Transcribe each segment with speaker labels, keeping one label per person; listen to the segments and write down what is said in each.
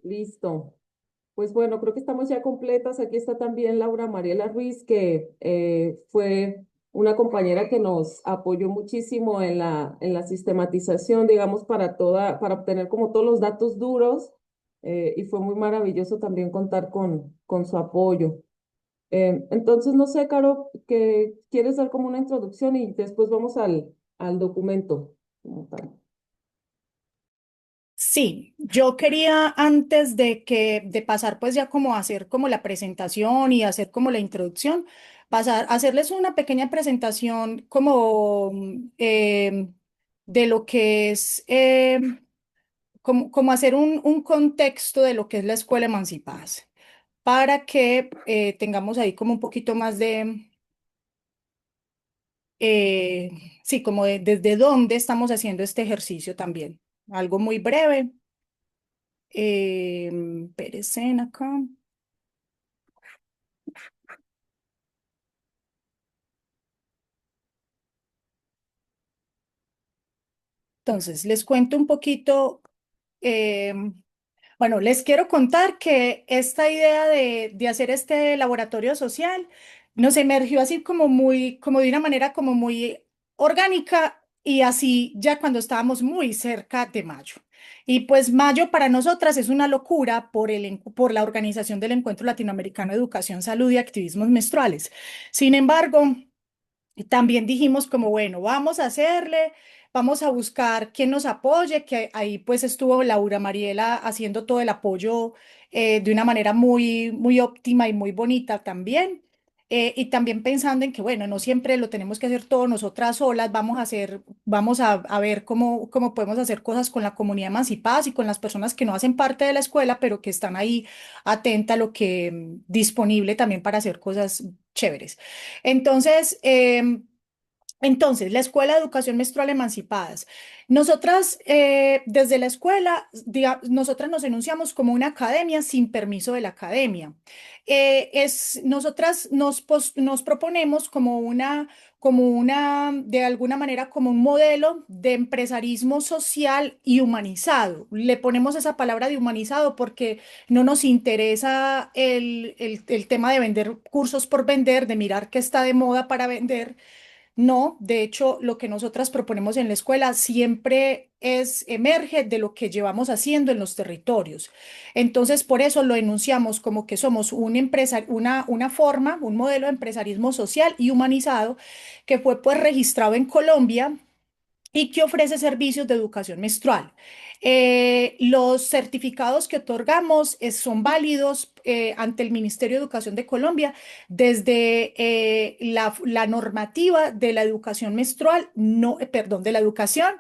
Speaker 1: Listo. Pues bueno, creo que estamos ya completas. Aquí está también Laura Mariela Ruiz, que fue una compañera que nos apoyó muchísimo en la sistematización, digamos, para obtener como todos los datos duros. Y fue muy maravilloso también contar con su apoyo. Entonces, no sé, Caro, que quieres dar como una introducción y después vamos al documento como tal.
Speaker 2: Sí, yo quería antes de pasar pues ya como a hacer como la presentación y hacer como la introducción, pasar a hacerles una pequeña presentación como de lo que es como hacer un contexto de lo que es la Escuela Emancipadas, para que tengamos ahí como un poquito más eh, sí, como desde dónde estamos haciendo este ejercicio también. Algo muy breve. Perecen acá. Entonces, les cuento un poquito. eh, bueno, les quiero contar que esta idea de hacer este laboratorio social nos emergió así como muy, como de una manera como muy orgánica y así ya cuando estábamos muy cerca de mayo. Y pues mayo para nosotras es una locura por la organización del Encuentro Latinoamericano de Educación, Salud y Activismos Menstruales. Sin embargo, y también dijimos como, bueno, vamos a hacerle, vamos a buscar quien nos apoye, que ahí pues estuvo Laura Mariela haciendo todo el apoyo de una manera muy, muy óptima y muy bonita también. Y también pensando en que, bueno, no siempre lo tenemos que hacer todos nosotras solas, vamos a ver cómo podemos hacer cosas con la comunidad emancipada y con las personas que no hacen parte de la escuela, pero que están ahí atenta a lo que disponible también para hacer cosas chéveres. Entonces, la Escuela de Educación Menstrual Emancipadas. Nosotras, desde la escuela, nosotras nos enunciamos como una academia sin permiso de la academia. Nosotras nos proponemos de alguna manera, como un modelo de empresarismo social y humanizado. Le ponemos esa palabra de humanizado porque no nos interesa el tema de vender cursos por vender, de mirar qué está de moda para vender. No, de hecho, lo que nosotras proponemos en la escuela siempre emerge de lo que llevamos haciendo en los territorios. Entonces, por eso lo enunciamos como que somos una forma, un modelo de empresarismo social y humanizado que fue pues registrado en Colombia y que ofrece servicios de educación menstrual. Los certificados que otorgamos son válidos ante el Ministerio de Educación de Colombia desde la normativa de la educación menstrual, no, perdón, de la educación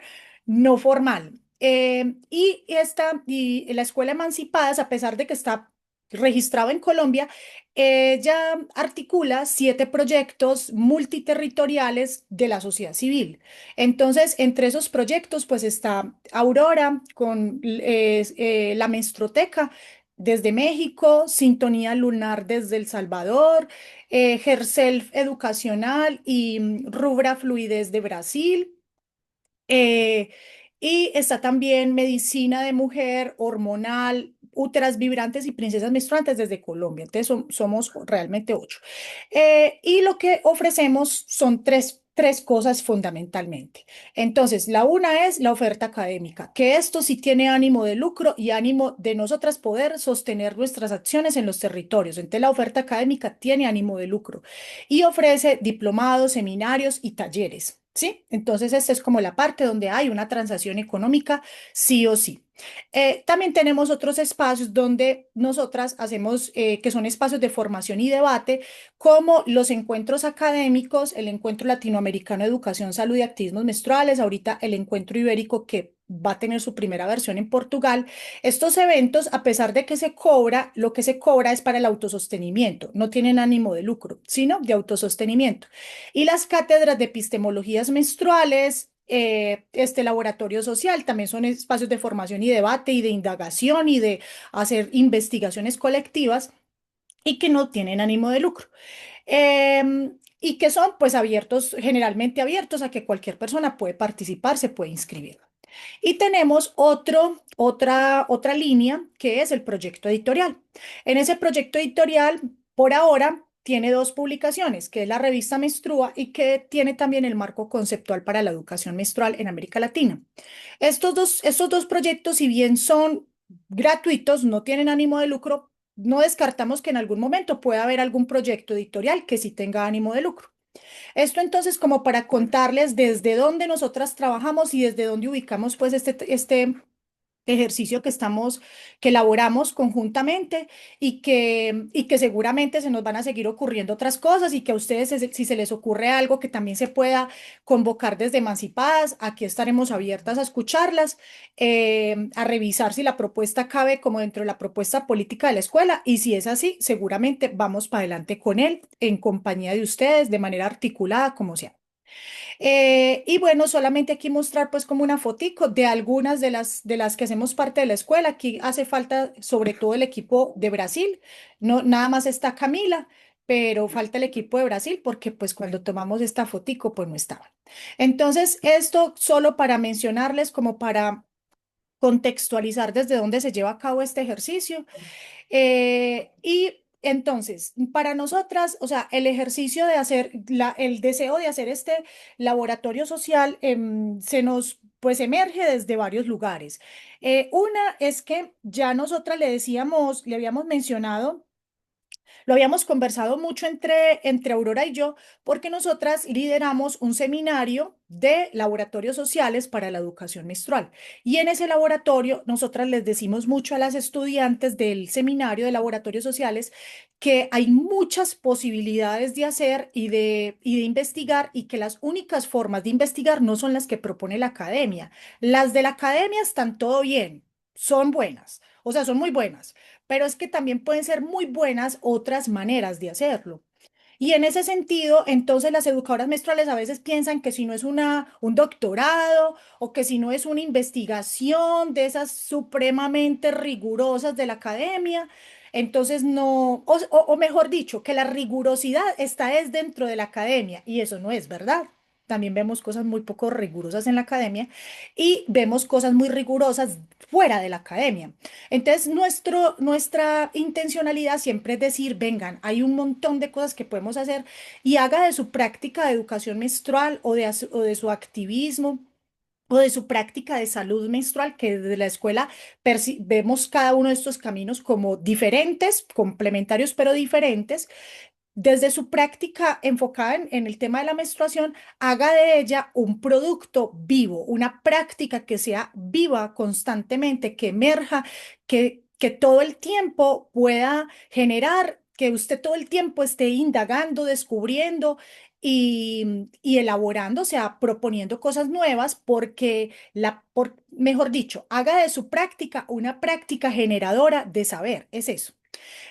Speaker 2: no formal. Y la Escuela Emancipadas, a pesar de que está registrado en Colombia, ya articula 7 proyectos multiterritoriales de la sociedad civil. Entonces, entre esos proyectos, pues está Aurora con la Menstruoteca desde México, Sintonía Lunar desde El Salvador, Herself Educacional y Rubra Fluidez de Brasil. Eh, y está también medicina de mujer, hormonal, úteras vibrantes y princesas menstruantes desde Colombia. Entonces somos realmente 8. Y lo que ofrecemos son tres cosas fundamentalmente. Entonces, la una es la oferta académica, que esto sí tiene ánimo de lucro y ánimo de nosotras poder sostener nuestras acciones en los territorios. Entonces, la oferta académica tiene ánimo de lucro y ofrece diplomados, seminarios y talleres. ¿Sí? Entonces, esta es como la parte donde hay una transacción económica, sí o sí. También tenemos otros espacios donde nosotras hacemos, que son espacios de formación y debate, como los encuentros académicos, el Encuentro Latinoamericano de Educación, Salud y Activismos Menstruales, ahorita el Encuentro Ibérico que va a tener su primera versión en Portugal. Estos eventos, a pesar de que se cobra, lo que se cobra es para el autosostenimiento, no tienen ánimo de lucro, sino de autosostenimiento. Y las cátedras de epistemologías menstruales, este laboratorio social, también son espacios de formación y debate y de indagación y de hacer investigaciones colectivas y que no tienen ánimo de lucro. Y que son pues abiertos, generalmente abiertos a que cualquier persona puede participar, se puede inscribir. Y tenemos otra línea que es el proyecto editorial. En ese proyecto editorial, por ahora, tiene dos publicaciones, que es la revista Menstrua y que tiene también el marco conceptual para la educación menstrual en América Latina. Estos dos proyectos, si bien son gratuitos, no tienen ánimo de lucro, no descartamos que en algún momento pueda haber algún proyecto editorial que sí tenga ánimo de lucro. Esto entonces como para contarles desde dónde nosotras trabajamos y desde dónde ubicamos pues este ejercicio que elaboramos conjuntamente y que seguramente se nos van a seguir ocurriendo otras cosas y que a ustedes, si se les ocurre algo que también se pueda convocar desde Emancipadas, aquí estaremos abiertas a escucharlas, a revisar si la propuesta cabe como dentro de la propuesta política de la escuela y si es así, seguramente vamos para adelante con él en compañía de ustedes, de manera articulada, como sea. Y bueno, solamente aquí mostrar pues como una fotico de algunas de las que hacemos parte de la escuela. Aquí hace falta sobre todo el equipo de Brasil. No, nada más está Camila, pero falta el equipo de Brasil porque pues cuando tomamos esta fotico pues no estaban. Entonces, esto solo para mencionarles como para contextualizar desde dónde se lleva a cabo este ejercicio. Y entonces, para nosotras, o sea, el ejercicio de hacer, el deseo de hacer este laboratorio social se nos, pues, emerge desde varios lugares. Una es que ya nosotras le decíamos, le habíamos mencionado lo habíamos conversado mucho entre Aurora y yo, porque nosotras lideramos un seminario de laboratorios sociales para la educación menstrual. Y en ese laboratorio, nosotras les decimos mucho a las estudiantes del seminario de laboratorios sociales que hay muchas posibilidades de hacer y de investigar y que las únicas formas de investigar no son las que propone la academia. Las de la academia están todo bien, son buenas, o sea, son muy buenas, pero es que también pueden ser muy buenas otras maneras de hacerlo. Y en ese sentido, entonces las educadoras menstruales a veces piensan que si no es un doctorado o que si no es una investigación de esas supremamente rigurosas de la academia, entonces no, o mejor dicho, que la rigurosidad está es dentro de la academia y eso no es verdad. También vemos cosas muy poco rigurosas en la academia y vemos cosas muy rigurosas fuera de la academia. Entonces, nuestra intencionalidad siempre es decir, vengan, hay un montón de cosas que podemos hacer y haga de su práctica de educación menstrual o de su activismo o de su práctica de salud menstrual, que desde la escuela vemos cada uno de estos caminos como diferentes, complementarios pero diferentes, desde su práctica enfocada en el tema de la menstruación, haga de ella un producto vivo, una práctica que sea viva constantemente, que emerja, que todo el tiempo pueda generar, que usted todo el tiempo esté indagando, descubriendo y elaborando, o sea, proponiendo cosas nuevas, porque mejor dicho, haga de su práctica una práctica generadora de saber, es eso.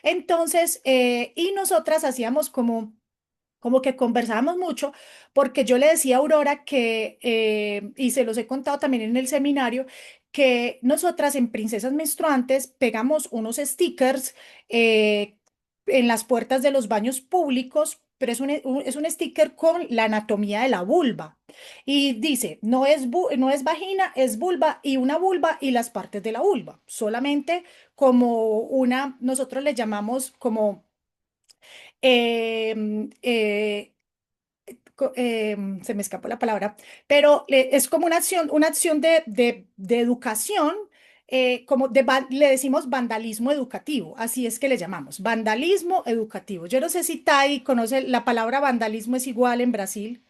Speaker 2: Entonces, y nosotras hacíamos como que conversábamos mucho, porque yo le decía a Aurora que, y se los he contado también en el seminario, que nosotras en Princesas Menstruantes pegamos unos stickers eh, en las puertas de los baños públicos, pero es un sticker con la anatomía de la vulva. Y dice, no es vagina, es vulva y una vulva y las partes de la vulva. Solamente nosotros le llamamos como em, se me escapó la palabra, pero es como una acción de educación, le decimos vandalismo educativo, así es que le llamamos, vandalismo educativo. Yo no sé si Tai conoce la palabra vandalismo, es igual en Brasil,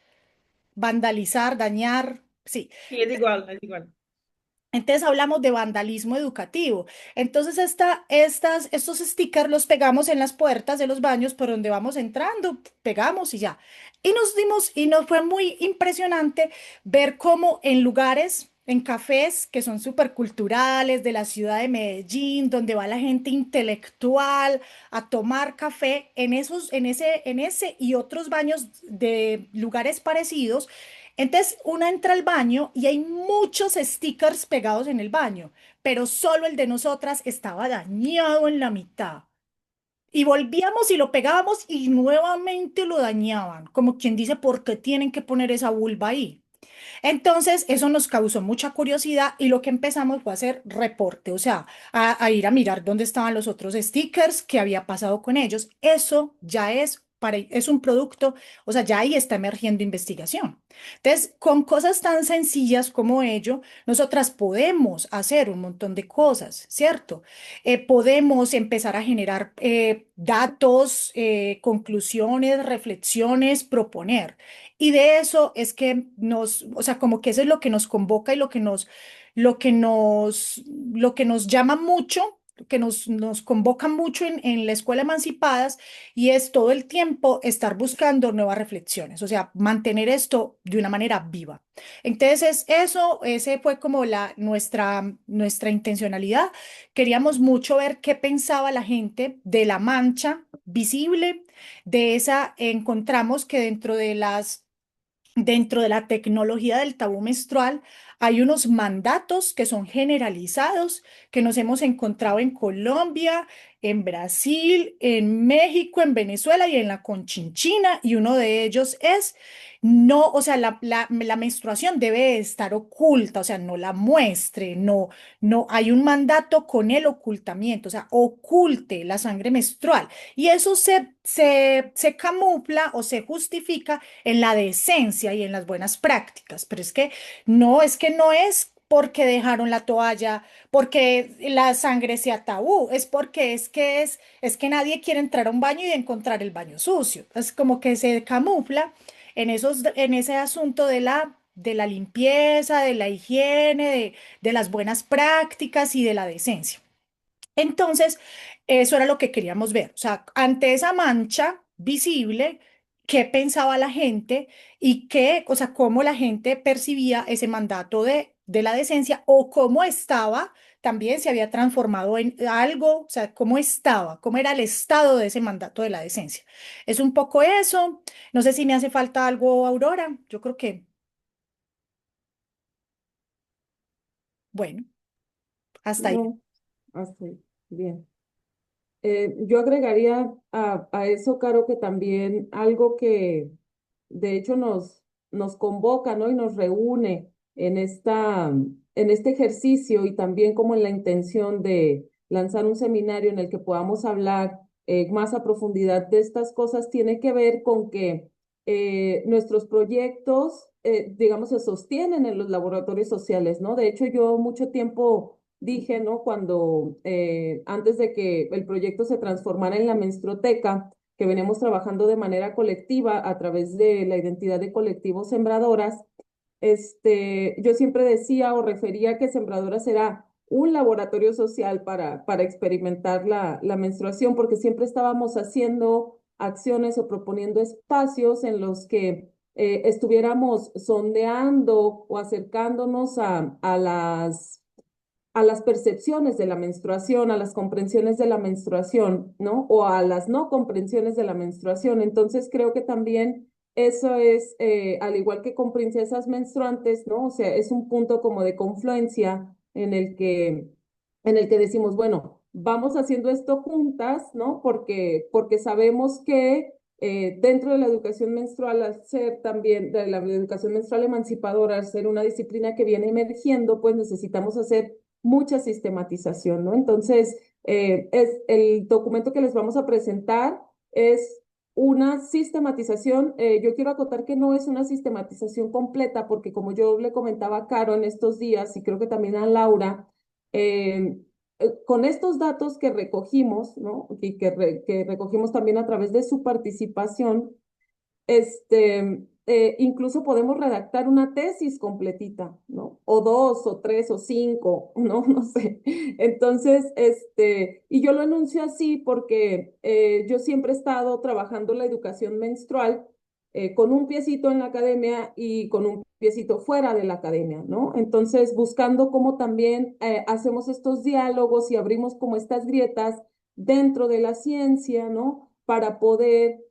Speaker 2: vandalizar, dañar, sí.
Speaker 3: Sí, es igual, es igual.
Speaker 2: Entonces hablamos de vandalismo educativo. Entonces estos stickers los pegamos en las puertas de los baños por donde vamos entrando, pegamos y ya. Y nos fue muy impresionante ver cómo en lugares, en cafés que son súper culturales de la ciudad de Medellín, donde va la gente intelectual a tomar café, en ese y otros baños de lugares parecidos, entonces uno entra al baño y hay muchos stickers pegados en el baño, pero solo el de nosotras estaba dañado en la mitad. Y volvíamos y lo pegábamos y nuevamente lo dañaban, como quien dice, ¿por qué tienen que poner esa vulva ahí? Entonces, eso nos causó mucha curiosidad y lo que empezamos fue a hacer reporte, o sea, a ir a mirar dónde estaban los otros stickers, qué había pasado con ellos. Eso ya es un producto, o sea, ya ahí está emergiendo investigación. Entonces, con cosas tan sencillas como ello, nosotras podemos hacer un montón de cosas, ¿cierto? Podemos empezar a generar datos, conclusiones, reflexiones, proponer. Y de eso es que o sea, como que eso es lo que nos convoca y lo que nos llama mucho, que nos convoca mucho en la Escuela Emancipadas y es todo el tiempo estar buscando nuevas reflexiones, o sea, mantener esto de una manera viva. Entonces, ese fue como nuestra intencionalidad. Queríamos mucho ver qué pensaba la gente de la mancha visible. De esa encontramos que dentro de la tecnología del tabú menstrual hay unos mandatos que son generalizados, que nos hemos encontrado en Colombia, en Brasil, en México, en Venezuela y en la Conchinchina, y uno de ellos es no, o sea, la menstruación debe estar oculta, o sea, no la muestre, no, hay un mandato con el ocultamiento, o sea, oculte la sangre menstrual. Y eso se camufla o se justifica en la decencia y en las buenas prácticas, pero es que no es porque dejaron la toalla, porque la sangre sea tabú, es porque es que nadie quiere entrar a un baño y encontrar el baño sucio. Es como que se camufla en ese asunto de la limpieza, de la higiene, de las buenas prácticas y de la decencia. Entonces, eso era lo que queríamos ver. O sea, ante esa mancha visible, ¿qué pensaba la gente y o sea, cómo la gente percibía ese mandato de la decencia o cómo estaba, también se había transformado en algo, o sea, cómo estaba, cómo era el estado de ese mandato de la decencia? Es un poco eso. No sé si me hace falta algo, Aurora. Yo creo que, bueno, hasta ahí.
Speaker 1: No, hasta ahí. Bien. Yo agregaría a eso, Caro, que también algo que de hecho nos convoca, ¿no? Y nos reúne en este ejercicio y también como en la intención de lanzar un seminario en el que podamos hablar más a profundidad de estas cosas, tiene que ver con que nuestros proyectos, digamos, se sostienen en los laboratorios sociales, ¿no? De hecho, yo mucho tiempo dije, ¿no? Cuando antes de que el proyecto se transformara en la menstruoteca, que venimos trabajando de manera colectiva a través de la identidad de colectivos sembradoras, yo siempre decía o refería que Sembradoras era un laboratorio social para experimentar la menstruación, porque siempre estábamos haciendo acciones o proponiendo espacios en los que estuviéramos sondeando o acercándonos a las percepciones de la menstruación, a las comprensiones de la menstruación, ¿no? O a las no comprensiones de la menstruación. Entonces creo que también eso es, al igual que con princesas menstruantes, ¿no? O sea, es un punto como de confluencia en el que decimos, bueno, vamos haciendo esto juntas, ¿no? Porque sabemos que dentro de la educación menstrual, al ser también, de la educación menstrual emancipadora, al ser una disciplina que viene emergiendo, pues necesitamos hacer mucha sistematización, ¿no? Entonces, es el documento que les vamos a presentar es una sistematización. Yo quiero acotar que no es una sistematización completa, porque como yo le comentaba a Caro en estos días, y creo que también a Laura, eh, con estos datos que recogimos, ¿no? Y que recogimos también a través de su participación, incluso podemos redactar una tesis completita, ¿no? O dos, o tres, o cinco, ¿no? No sé. Entonces, y yo lo anuncio así porque yo siempre he estado trabajando la educación menstrual con un piecito en la academia y con un piecito fuera de la academia, ¿no? Entonces, buscando cómo también hacemos estos diálogos y abrimos como estas grietas dentro de la ciencia, ¿no? Para poder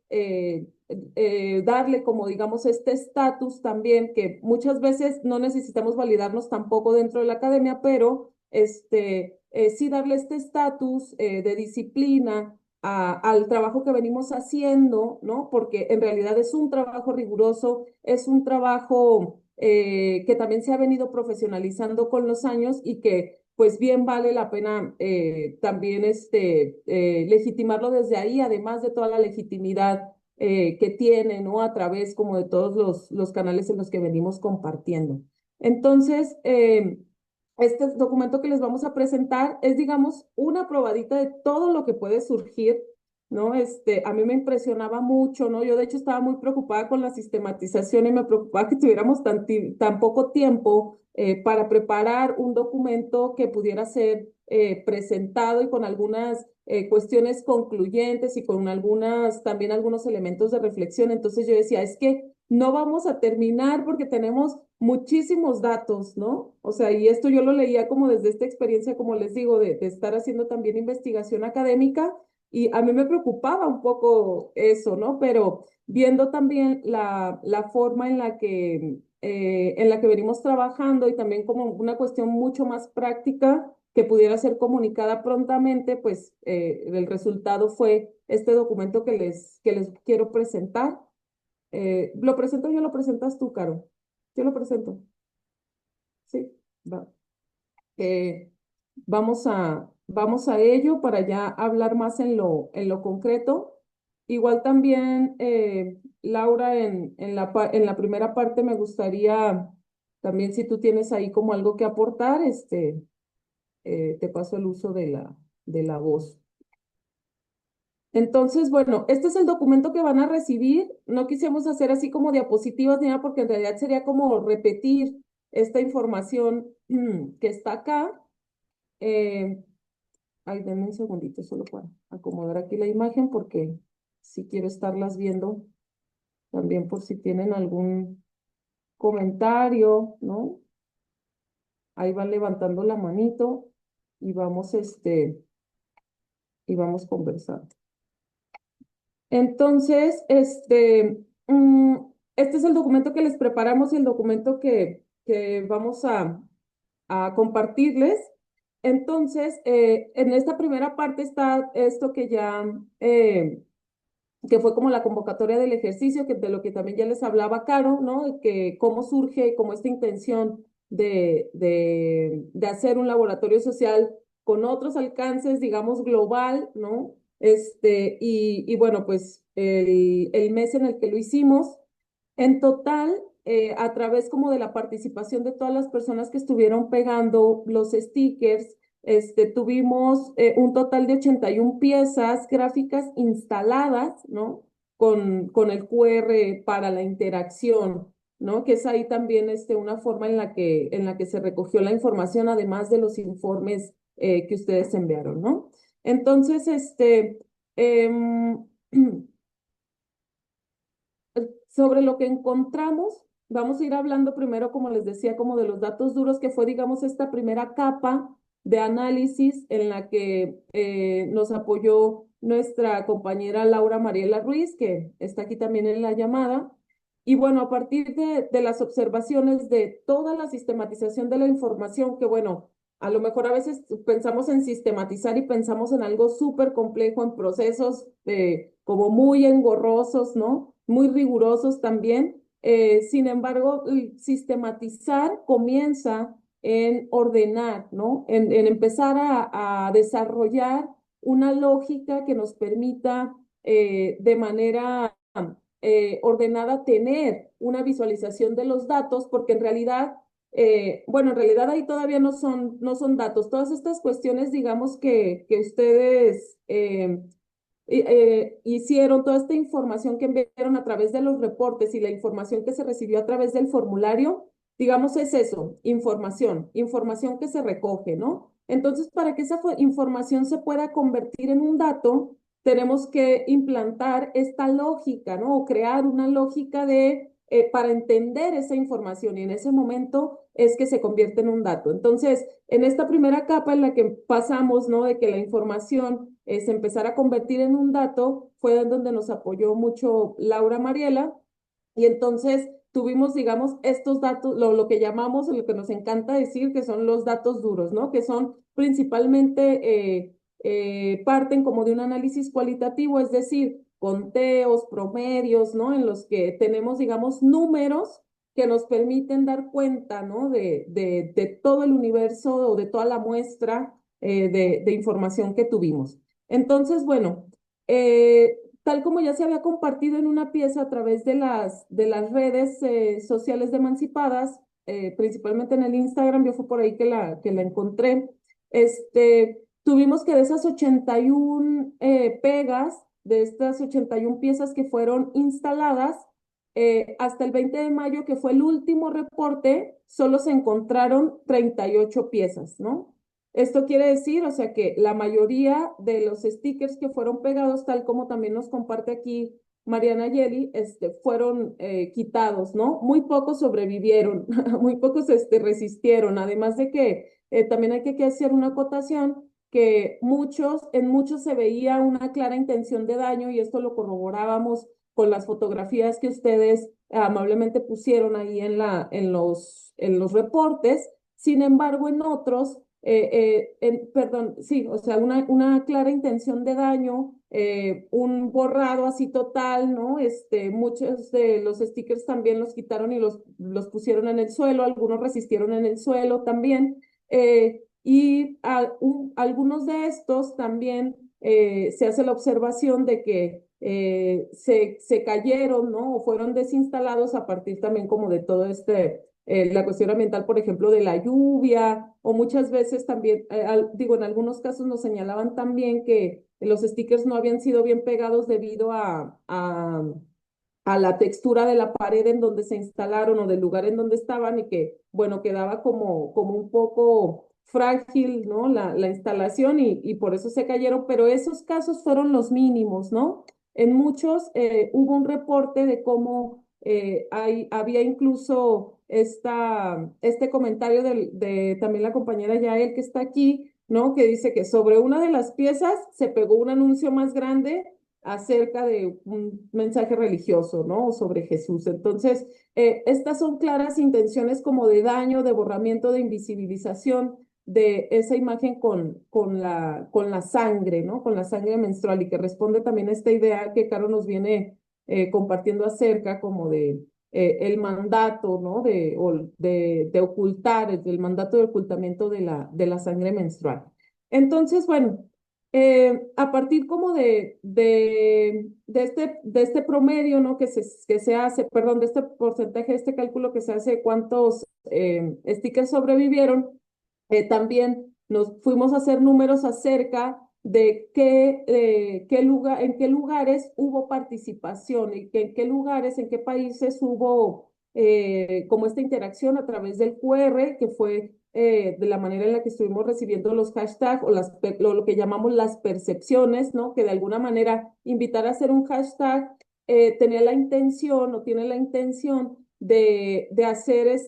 Speaker 1: darle como digamos este estatus también, que muchas veces no necesitamos validarnos tampoco dentro de la academia, pero sí darle este estatus de disciplina al trabajo que venimos haciendo, ¿no? Porque en realidad es un trabajo riguroso, es un trabajo que también se ha venido profesionalizando con los años y que pues bien vale la pena también legitimarlo desde ahí, además de toda la legitimidad que tiene, ¿no? A través como de todos los canales en los que venimos compartiendo. Entonces, este documento que les vamos a presentar es, digamos, una probadita de todo lo que puede surgir, ¿no? A mí me impresionaba mucho, ¿no? Yo de hecho estaba muy preocupada con la sistematización y me preocupaba que tuviéramos tan poco tiempo para preparar un documento que pudiera ser presentado y con algunas cuestiones concluyentes y con también algunos elementos de reflexión. Entonces yo decía, es que no vamos a terminar porque tenemos muchísimos datos, ¿no? O sea, y esto yo lo leía como desde esta experiencia, como les digo, de estar haciendo también investigación académica y a mí me preocupaba un poco eso, ¿no? Pero viendo también la forma en la que venimos trabajando y también como una cuestión mucho más práctica que pudiera ser comunicada prontamente, pues el resultado fue este documento que les quiero presentar. ¿Lo presento yo, lo presentas tú, Caro? Yo lo presento. Sí, va. Eh, vamos a ello para ya hablar más en lo concreto. Igual también, Laura, en la primera parte me gustaría, también si tú tienes ahí como algo que aportar, te paso el uso de la voz. Entonces, bueno, este es el documento que van a recibir. No quisimos hacer así como diapositivas ni nada, porque en realidad sería como repetir esta información que está acá. Eh, Ay, denme un segundito solo para acomodar aquí la imagen, porque si quiero estarlas viendo también por si tienen algún comentario, ¿no? Ahí van levantando la manito y y vamos conversando. Entonces, este es el documento que les preparamos y el documento que vamos a compartirles. Entonces, en esta primera parte está esto que fue como la convocatoria del ejercicio, que de lo que también ya les hablaba Caro, ¿no? Que cómo surge como esta intención de hacer un laboratorio social con otros alcances, digamos, global, ¿no? Y bueno, pues el mes en el que lo hicimos, en total, a través como de la participación de todas las personas que estuvieron pegando los stickers, tuvimos un total de 81 piezas gráficas instaladas, ¿no? Con el QR para la interacción, ¿no? Que es ahí también una forma en la que se recogió la información, además de los informes que ustedes enviaron, ¿no? Entonces, em, sobre lo que encontramos, vamos a ir hablando primero, como les decía, como de los datos duros, que fue, digamos, esta primera capa de análisis en la que nos apoyó nuestra compañera Laura Mariela Ruiz, que está aquí también en la llamada. Y bueno, a partir de las observaciones de toda la sistematización de la información, que bueno, a lo mejor a veces pensamos en sistematizar y pensamos en algo súper complejo, en procesos como muy engorrosos, ¿no? Muy rigurosos también. Sin embargo, el sistematizar comienza en ordenar, ¿no? En empezar a desarrollar una lógica que nos permita de manera ordenada tener una visualización de los datos, porque en realidad bueno, en realidad ahí todavía no son datos. Todas estas cuestiones, digamos, que ustedes hicieron, toda esta información que enviaron a través de los reportes y la información que se recibió a través del formulario, digamos, es eso, información que se recoge, ¿no? Entonces, para que esa información se pueda convertir en un dato, tenemos que implantar esta lógica, ¿no? O crear una lógica para entender esa información y en ese momento es que se convierte en un dato. Entonces, en esta primera capa en la que pasamos, ¿no? De que la información se empezara a convertir en un dato, fue en donde nos apoyó mucho Laura Mariela y entonces tuvimos, digamos, estos datos, lo que llamamos, lo que nos encanta decir, que son los datos duros, ¿no? Que son principalmente, parten como de un análisis cualitativo, es decir, conteos, promedios, ¿no? En los que tenemos, digamos, números que nos permiten dar cuenta, ¿no? De todo el universo o de toda la muestra de información que tuvimos. Entonces, bueno, tal como ya se había compartido en una pieza a través de las redes sociales de Emancipadas, principalmente en el Instagram, yo fue por ahí que la encontré, tuvimos que de esas 81 pegas, de estas 81 piezas que fueron instaladas, hasta el 20 de mayo, que fue el último reporte, solo se encontraron 38 piezas, ¿no? Esto quiere decir, o sea, que la mayoría de los stickers que fueron pegados, tal como también nos comparte aquí Mariana Yeli, fueron quitados, ¿no? Muy pocos sobrevivieron, muy pocos resistieron, además de que también hay que hacer una acotación que en muchos se veía una clara intención de daño y esto lo corroborábamos con las fotografías que ustedes amablemente pusieron ahí en los reportes. Sin embargo, en otros, perdón, sí, o sea, una clara intención de daño, un borrado así total, ¿no? Muchos de los stickers también los quitaron y los pusieron en el suelo, algunos resistieron en el suelo también. Algunos de estos también se hace la observación de que se cayeron, ¿no? O fueron desinstalados a partir también como de todo la cuestión ambiental, por ejemplo, de la lluvia, o muchas veces también, digo, en algunos casos nos señalaban también que los stickers no habían sido bien pegados debido a la textura de la pared en donde se instalaron o del lugar en donde estaban y que, bueno, quedaba como un poco frágil, ¿no? La instalación y por eso se cayeron, pero esos casos fueron los mínimos, ¿no? En muchos hubo un reporte de cómo había incluso este comentario de también la compañera Yael que está aquí, ¿no? Que dice que sobre una de las piezas se pegó un anuncio más grande acerca de un mensaje religioso, ¿no? O sobre Jesús. Entonces, estas son claras intenciones como de daño, de borramiento, de invisibilización de esa imagen con la sangre, ¿no? Con la sangre menstrual y que responde también a esta idea que Caro nos viene compartiendo acerca como de el mandato, ¿no? De ocultar, el mandato de ocultamiento de la sangre menstrual. Entonces, bueno, a partir como de este promedio, ¿no? Que se hace, perdón, de este porcentaje, de este cálculo que se hace, de cuántos stickers sobrevivieron, también nos fuimos a hacer números acerca de en qué lugares hubo participación y en qué lugares, en qué países hubo como esta interacción a través del QR, que fue de la manera en la que estuvimos recibiendo los hashtags o lo que llamamos las percepciones, ¿no? Que de alguna manera invitar a hacer un hashtag tenía la intención o tiene la intención de hacer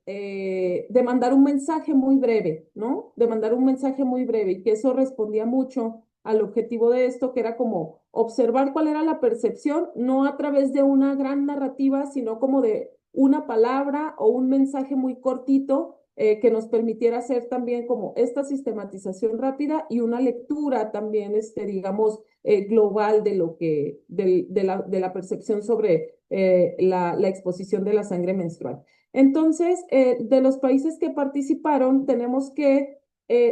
Speaker 1: de mandar un mensaje muy breve, ¿no? De mandar un mensaje muy breve y que eso respondía mucho al objetivo de esto, que era como observar cuál era la percepción, no a través de una gran narrativa, sino como de una palabra o un mensaje muy cortito que nos permitiera hacer también como esta sistematización rápida y una lectura también, digamos, global de de la percepción sobre la exposición de la sangre menstrual. Entonces, de los países que participaron, tenemos que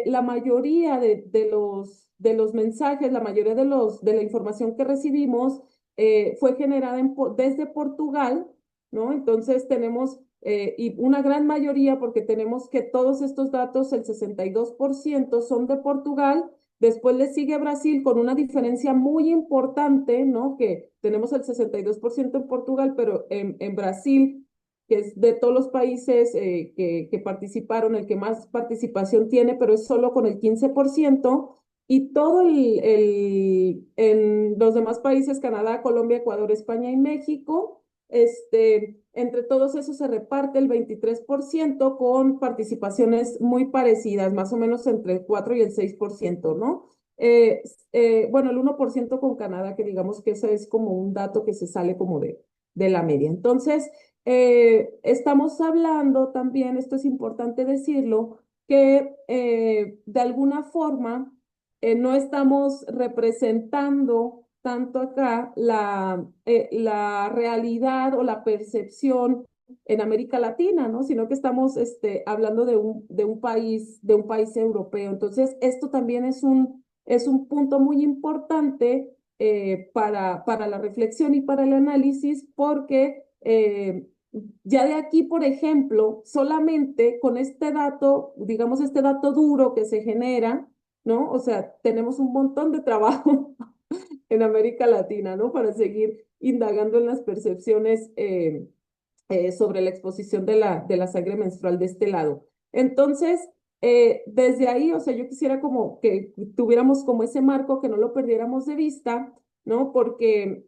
Speaker 1: la mayoría de los mensajes, la mayoría de la información que recibimos fue generada desde Portugal, ¿no? Entonces tenemos, y una gran mayoría, porque tenemos que todos estos datos, el 62% son de Portugal. Después le sigue Brasil con una diferencia muy importante, ¿no? Que tenemos el 62% en Portugal, pero en Brasil, que es de todos los países que participaron, el que más participación tiene, pero es solo con el 15%. Y en los demás países, Canadá, Colombia, Ecuador, España y México, entre todos esos se reparte el 23% con participaciones muy parecidas, más o menos entre el 4 y el 6%, ¿no? Bueno, el 1% con Canadá, que digamos que ese es como un dato que se sale como de la media. Entonces, estamos hablando también, esto es importante decirlo, que de alguna forma no estamos representando tanto acá la realidad o la percepción en América Latina, ¿no? Sino que estamos hablando de un país europeo. Entonces, esto también es un punto muy importante para la reflexión y para el análisis, porque ya de aquí, por ejemplo, solamente con este dato, digamos, este dato duro que se genera, ¿no? O sea, tenemos un montón de trabajo en América Latina, ¿no? Para seguir indagando en las percepciones sobre la exposición de la sangre menstrual de este lado. Entonces, desde ahí, o sea, yo quisiera como que tuviéramos como ese marco, que no lo perdiéramos de vista, ¿no? Porque,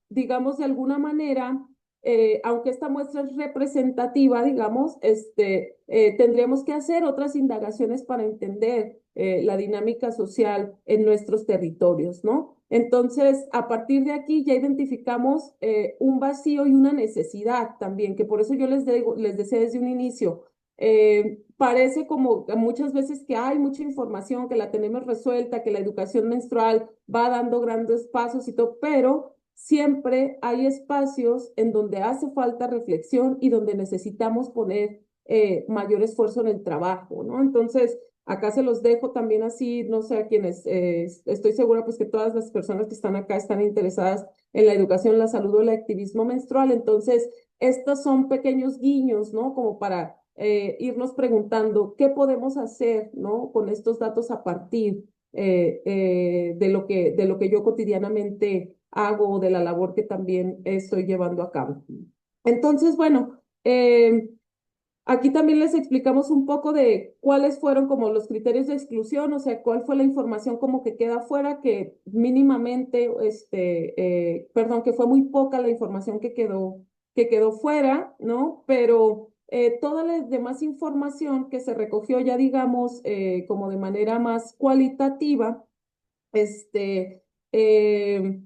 Speaker 1: digamos, de alguna manera, aunque esta muestra es representativa, digamos, tendríamos que hacer otras indagaciones para entender la dinámica social en nuestros territorios, ¿no? Entonces, a partir de aquí ya identificamos un vacío y una necesidad también, que por eso yo les decía desde un inicio, parece como muchas veces que hay mucha información, que la tenemos resuelta, que la educación menstrual va dando grandes pasos y todo, pero siempre hay espacios en donde hace falta reflexión y donde necesitamos poner mayor esfuerzo en el trabajo, ¿no? Entonces, acá se los dejo también así, no sé a quienes, estoy segura pues que todas las personas que están acá están interesadas en la educación, la salud o el activismo menstrual. Entonces, estos son pequeños guiños, ¿no? Como para irnos preguntando qué podemos hacer, ¿no? Con estos datos a partir de lo que yo cotidianamente hago, de la labor que también estoy llevando a cabo. Entonces, bueno, aquí también les explicamos un poco de cuáles fueron como los criterios de exclusión, o sea, cuál fue la información como que queda fuera, que mínimamente, perdón, que fue muy poca la información que quedó fuera, ¿no? Pero toda la demás información que se recogió ya, digamos, como de manera más cualitativa, este, eh,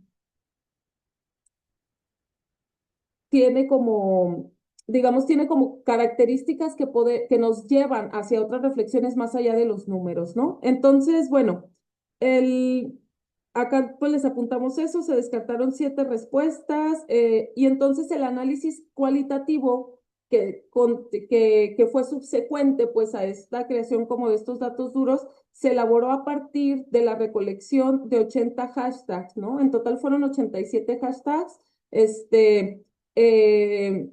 Speaker 1: tiene como, digamos, tiene como características que nos llevan hacia otras reflexiones más allá de los números, ¿no? Entonces, bueno, el, acá pues les apuntamos eso, se descartaron 7 respuestas y entonces el análisis cualitativo que fue subsecuente pues a esta creación como de estos datos duros, se elaboró a partir de la recolección de 80 hashtags, ¿no? En total fueron 87 hashtags, eh,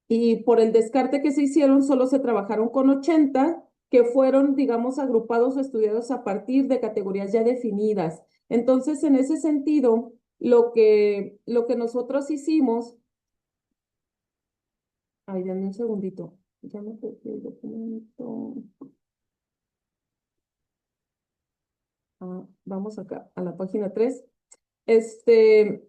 Speaker 1: y por el descarte que se hicieron, solo se trabajaron con 80 que fueron, digamos, agrupados o estudiados a partir de categorías ya definidas. Entonces, en ese sentido, lo que nosotros hicimos, ay, dame un segundito, ya me perdí el documento. Ah, vamos acá a la página 3. Este,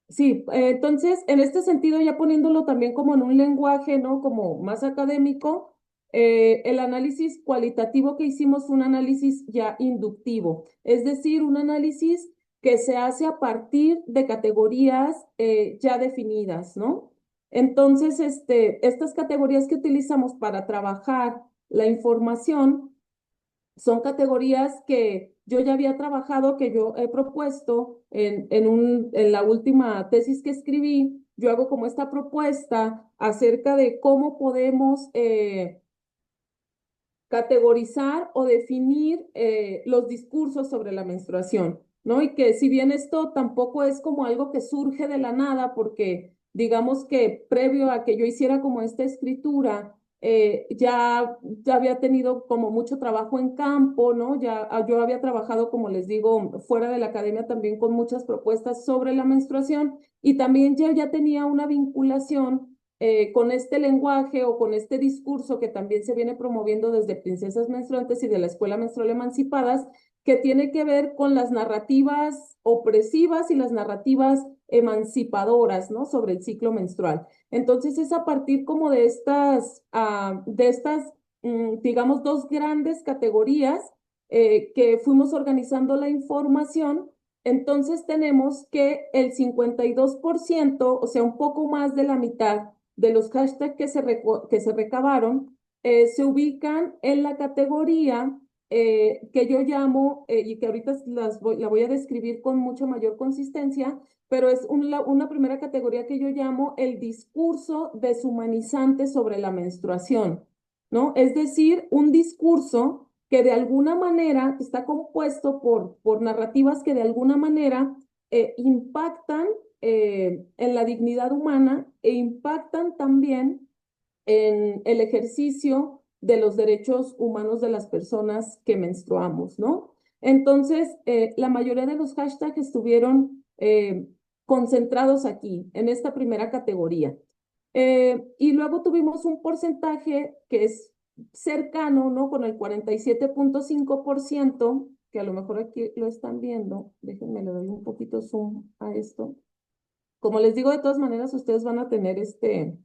Speaker 1: Sí, entonces, en este sentido, ya poniéndolo también como en un lenguaje, ¿no? Como más académico, el análisis cualitativo que hicimos fue un análisis ya inductivo, es decir, un análisis que se hace a partir de categorías ya definidas, ¿no? Entonces, estas categorías que utilizamos para trabajar la información son categorías que yo ya había trabajado, que yo he propuesto en la última tesis que escribí. Yo hago como esta propuesta acerca de cómo podemos categorizar o definir los discursos sobre la menstruación, ¿no? Y que si bien esto tampoco es como algo que surge de la nada, porque digamos que previo a que yo hiciera como esta escritura, ya había tenido como mucho trabajo en campo, ¿no? Yo había trabajado, como les digo, fuera de la academia también con muchas propuestas sobre la menstruación y también ya tenía una vinculación con este lenguaje o con este discurso que también se viene promoviendo desde Princesas Menstruantes y de la Escuela Menstrual Emancipadas, que tiene que ver con las narrativas opresivas y las narrativas emancipadoras, ¿no? Sobre el ciclo menstrual. Entonces es a partir como de estas, digamos, dos grandes categorías que fuimos organizando la información. Entonces tenemos que el 52%, o sea, un poco más de la mitad de los hashtags que se recabaron se ubican en la categoría que yo llamo, y que ahorita la voy a describir con mucha mayor consistencia, pero es una primera categoría que yo llamo el discurso deshumanizante sobre la menstruación, ¿no? Es decir, un discurso que de alguna manera está compuesto por narrativas que de alguna manera impactan en la dignidad humana e impactan también en el ejercicio de los derechos humanos de las personas que menstruamos, ¿no? Entonces, la mayoría de los hashtags estuvieron concentrados aquí, en esta primera categoría. Y luego tuvimos un porcentaje que es cercano, ¿no? Con el 47.5%, que a lo mejor aquí lo están viendo. Déjenme le doy un poquito zoom a esto. Como les digo, de todas maneras, ustedes van a tener este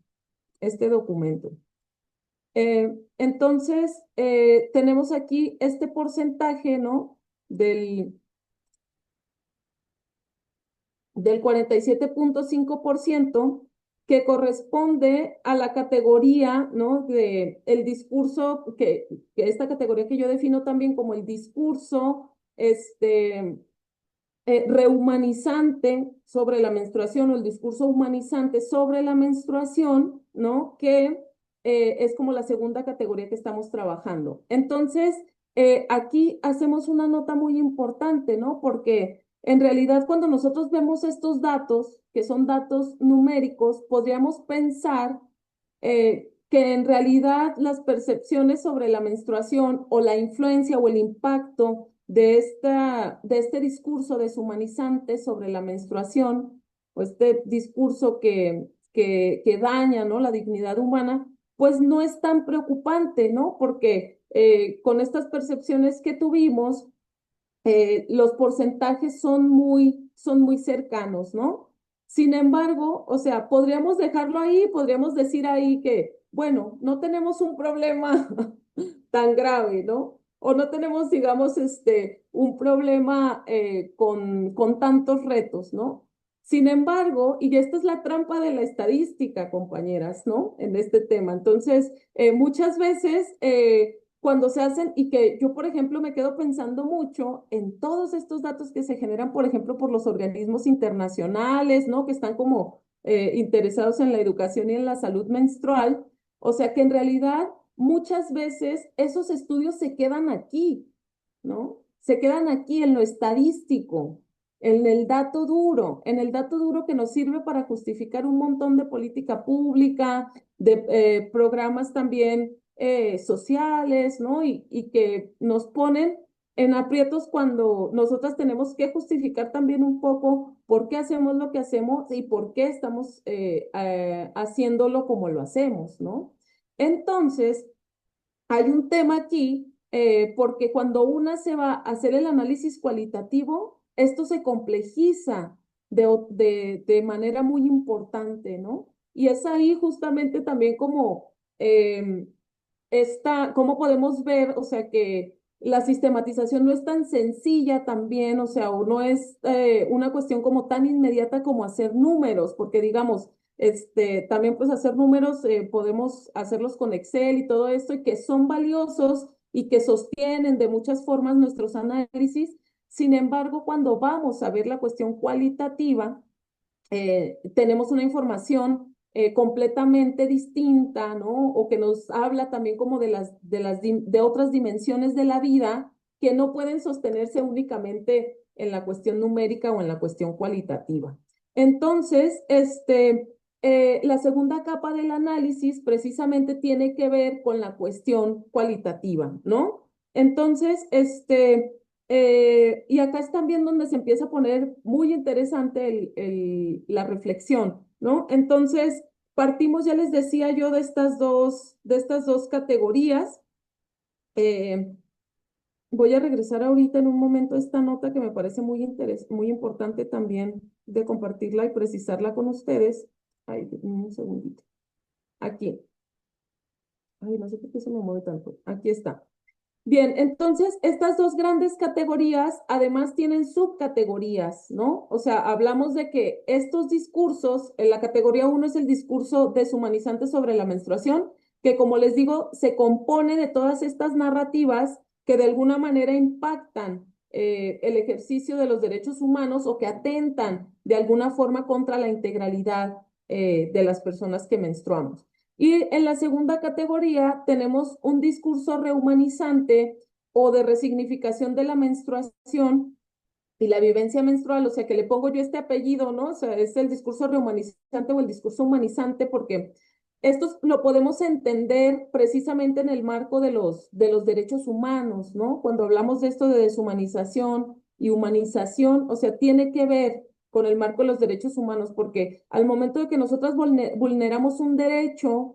Speaker 1: documento. Entonces, tenemos aquí este porcentaje, ¿no? Del 47.5% que corresponde a la categoría, ¿no? De el discurso, que esta categoría que yo defino también como el discurso, rehumanizante sobre la menstruación o el discurso humanizante sobre la menstruación, ¿no? Que es como la segunda categoría que estamos trabajando. Entonces, aquí hacemos una nota muy importante, ¿no? Porque en realidad cuando nosotros vemos estos datos, que son datos numéricos, podríamos pensar que en realidad las percepciones sobre la menstruación o la influencia o el impacto de este discurso deshumanizante sobre la menstruación, o este discurso que daña, ¿no? La dignidad humana, pues no es tan preocupante, ¿no? Porque con estas percepciones que tuvimos, los porcentajes son muy cercanos, ¿no? Sin embargo, o sea, podríamos dejarlo ahí, podríamos decir ahí que, bueno, no tenemos un problema tan grave, ¿no? O no tenemos, digamos, un problema con tantos retos, ¿no? Sin embargo, y esta es la trampa de la estadística, compañeras, ¿no? En este tema. Entonces, muchas veces cuando se hacen, y que yo, por ejemplo, me quedo pensando mucho en todos estos datos que se generan, por ejemplo, por los organismos internacionales, ¿no? Que están como interesados en la educación y en la salud menstrual. O sea que en realidad muchas veces esos estudios se quedan aquí, ¿no? Se quedan aquí en lo estadístico, en el dato duro que nos sirve para justificar un montón de política pública, de programas también sociales, ¿no? Y que nos ponen en aprietos cuando nosotras tenemos que justificar también un poco por qué hacemos lo que hacemos y por qué estamos haciéndolo como lo hacemos, ¿no? Entonces, hay un tema aquí, porque cuando una se va a hacer el análisis cualitativo, esto se complejiza de manera muy importante, ¿no? Y es ahí justamente también como cómo podemos ver, o sea, que la sistematización no es tan sencilla también, o sea, o no es una cuestión como tan inmediata como hacer números, porque digamos, también pues hacer números podemos hacerlos con Excel y todo esto, y que son valiosos y que sostienen de muchas formas nuestros análisis. Sin embargo, cuando vamos a ver la cuestión cualitativa, tenemos una información completamente distinta, ¿no? O que nos habla también como de otras dimensiones de la vida que no pueden sostenerse únicamente en la cuestión numérica o en la cuestión cualitativa. Entonces, la segunda capa del análisis precisamente tiene que ver con la cuestión cualitativa, ¿no? Entonces, y acá es también donde se empieza a poner muy interesante la reflexión, ¿no? Entonces, partimos, ya les decía yo, de estas dos categorías. Eh, Voy a regresar ahorita en un momento a esta nota que me parece muy importante también de compartirla y precisarla con ustedes. Ay, un segundito. Aquí. Ay, no sé por qué se me mueve tanto. Aquí está. Bien, entonces estas dos grandes categorías además tienen subcategorías, ¿no? O sea, hablamos de que estos discursos, en la categoría uno es el discurso deshumanizante sobre la menstruación, que como les digo, se compone de todas estas narrativas que de alguna manera impactan el ejercicio de los derechos humanos o que atentan de alguna forma contra la integralidad de las personas que menstruamos. Y en la segunda categoría tenemos un discurso rehumanizante o de resignificación de la menstruación y la vivencia menstrual, o sea, que le pongo yo este apellido, ¿no? O sea, es el discurso rehumanizante o el discurso humanizante, porque esto lo podemos entender precisamente en el marco de los derechos humanos, ¿no? Cuando hablamos de esto de deshumanización y humanización, o sea, tiene que ver con el marco de los derechos humanos, porque al momento de que nosotros vulneramos un derecho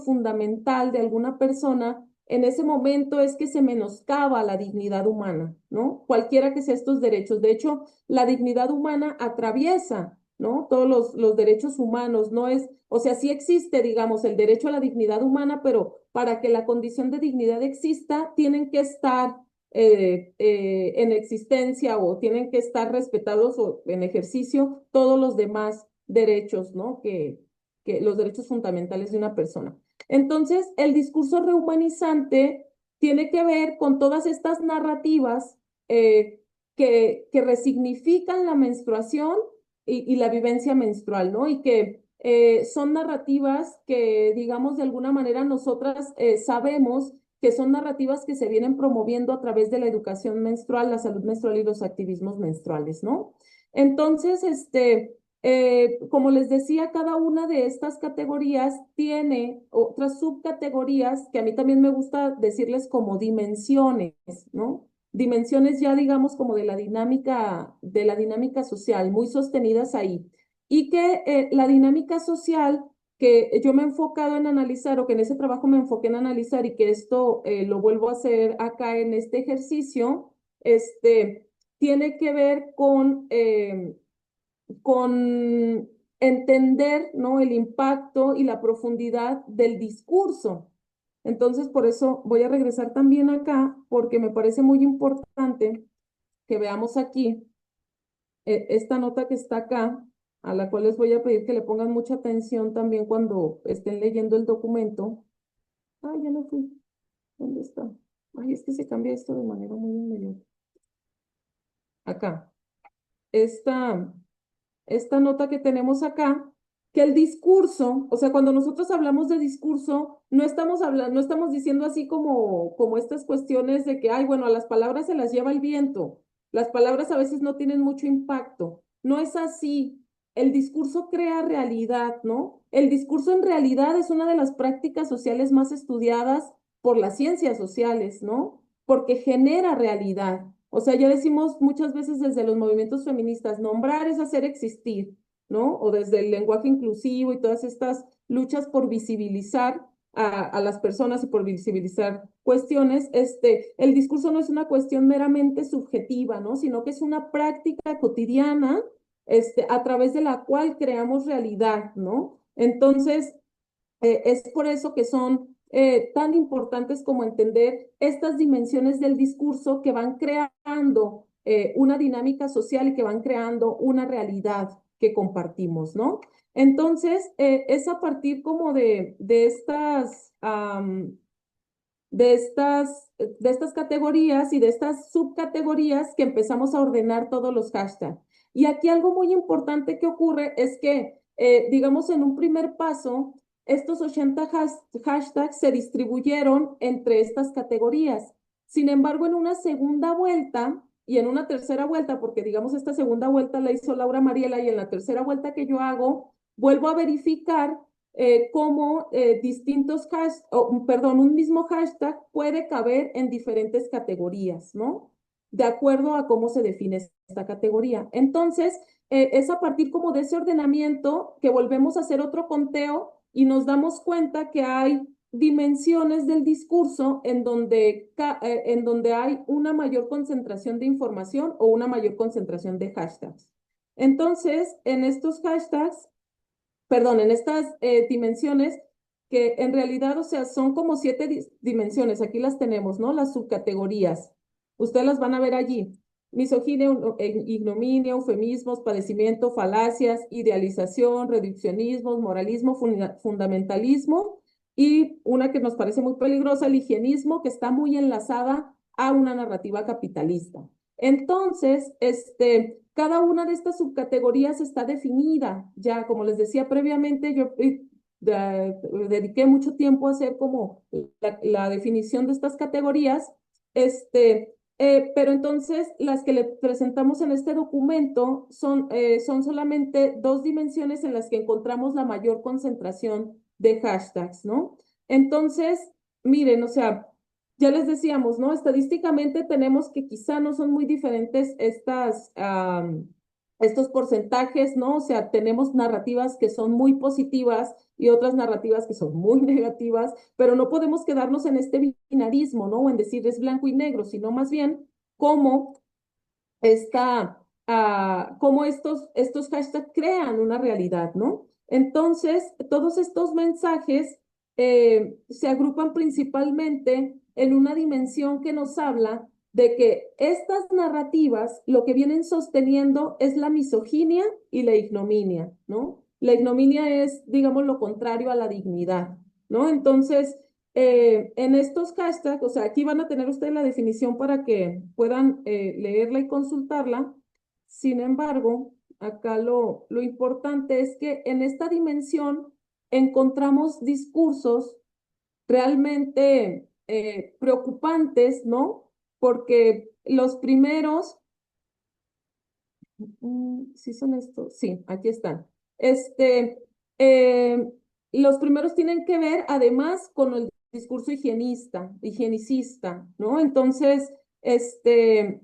Speaker 1: fundamental de alguna persona, en ese momento es que se menoscaba la dignidad humana, ¿no? Cualquiera que sea estos derechos. De hecho, la dignidad humana atraviesa, ¿no? Todos los derechos humanos, no es, o sea, sí existe, digamos, el derecho a la dignidad humana, pero para que la condición de dignidad exista, tienen que estar en existencia o tienen que estar respetados o en ejercicio todos los demás derechos, ¿no? Que los derechos fundamentales de una persona. Entonces, el discurso rehumanizante tiene que ver con todas estas narrativas que resignifican la menstruación y la vivencia menstrual, ¿no? Y que son narrativas que, digamos, de alguna manera nosotras sabemos que son narrativas que se vienen promoviendo a través de la educación menstrual, la salud menstrual y los activismos menstruales, ¿no? Entonces, como les decía, cada una de estas categorías tiene otras subcategorías que a mí también me gusta decirles como dimensiones, ¿no? Dimensiones ya digamos como de la dinámica social, muy sostenidas ahí. Y que la dinámica social que yo me he enfocado en analizar o que en ese trabajo me enfoqué en analizar y que esto lo vuelvo a hacer acá en este ejercicio, tiene que ver con entender, ¿no? El impacto y la profundidad del discurso. Entonces, por eso voy a regresar también acá, porque me parece muy importante que veamos aquí esta nota que está acá, a la cual les voy a pedir que le pongan mucha atención también cuando estén leyendo el documento. Ay, ya no fui. ¿Dónde está? Ay, es que se cambia esto de manera muy inmediata. Acá. Esta, esta nota que tenemos acá, que el discurso, o sea, cuando nosotros hablamos de discurso, no estamos hablando, no estamos diciendo así como estas cuestiones de que, ay, bueno, a las palabras se las lleva el viento, las palabras a veces no tienen mucho impacto. No es así. El discurso crea realidad, ¿no? El discurso en realidad es una de las prácticas sociales más estudiadas por las ciencias sociales, ¿no? Porque genera realidad. O sea, ya decimos muchas veces desde los movimientos feministas, nombrar es hacer existir, ¿no? O desde el lenguaje inclusivo y todas estas luchas por visibilizar a las personas y por visibilizar cuestiones, el discurso no es una cuestión meramente subjetiva, ¿no? Sino que es una práctica cotidiana, a través de la cual creamos realidad, ¿no? Entonces, es por eso que son tan importantes como entender estas dimensiones del discurso que van creando una dinámica social y que van creando una realidad que compartimos, ¿no? Entonces, es a partir como de estas categorías y de estas subcategorías que empezamos a ordenar todos los hashtags. Y aquí algo muy importante que ocurre es que, digamos, en un primer paso, estos 80 hashtags se distribuyeron entre estas categorías. Sin embargo, en una segunda vuelta y en una tercera vuelta, porque digamos esta segunda vuelta la hizo Laura Mariela y en la tercera vuelta que yo hago, vuelvo a verificar cómo distintos perdón, un mismo hashtag puede caber en diferentes categorías, ¿no? De acuerdo a cómo se define esta categoría. Entonces, es a partir como de ese ordenamiento que volvemos a hacer otro conteo y nos damos cuenta que hay dimensiones del discurso en donde hay una mayor concentración de información o una mayor concentración de hashtags. Entonces, en estos hashtags perdón, en estas dimensiones que en realidad, o sea, son como 7 dimensiones, aquí las tenemos, ¿no? Las subcategorías. Ustedes las van a ver allí. Misoginia, ignominia, eufemismos, padecimiento, falacias, idealización, reduccionismos, moralismo, fundamentalismo y una que nos parece muy peligrosa, el higienismo, que está muy enlazada a una narrativa capitalista. Entonces, cada una de estas subcategorías está definida. Ya, como les decía previamente, yo dediqué mucho tiempo a hacer como la definición de estas categorías, pero entonces las que le presentamos en este documento son solamente dos dimensiones en las que encontramos la mayor concentración de hashtags, ¿no? Entonces, miren, o sea, ya les decíamos, ¿no? Estadísticamente tenemos que quizá no son muy diferentes estos porcentajes, ¿no? O sea, tenemos narrativas que son muy positivas y otras narrativas que son muy negativas, pero no podemos quedarnos en este binarismo, ¿no? O en decir es blanco y negro, sino más bien cómo cómo estos hashtags crean una realidad, ¿no? Entonces, todos estos mensajes se agrupan principalmente en una dimensión que nos habla de que estas narrativas lo que vienen sosteniendo es la misoginia y la ignominia, ¿no? La ignominia es, digamos, lo contrario a la dignidad, ¿no? Entonces, en estos hashtags, o sea, aquí van a tener ustedes la definición para que puedan leerla y consultarla. Sin embargo, acá lo importante es que en esta dimensión encontramos discursos realmente preocupantes, ¿no? Porque los primeros, ¿sí son estos? Sí, aquí están. Este, eh, los primeros tienen que ver además con el discurso higienicista, ¿no? Entonces, creo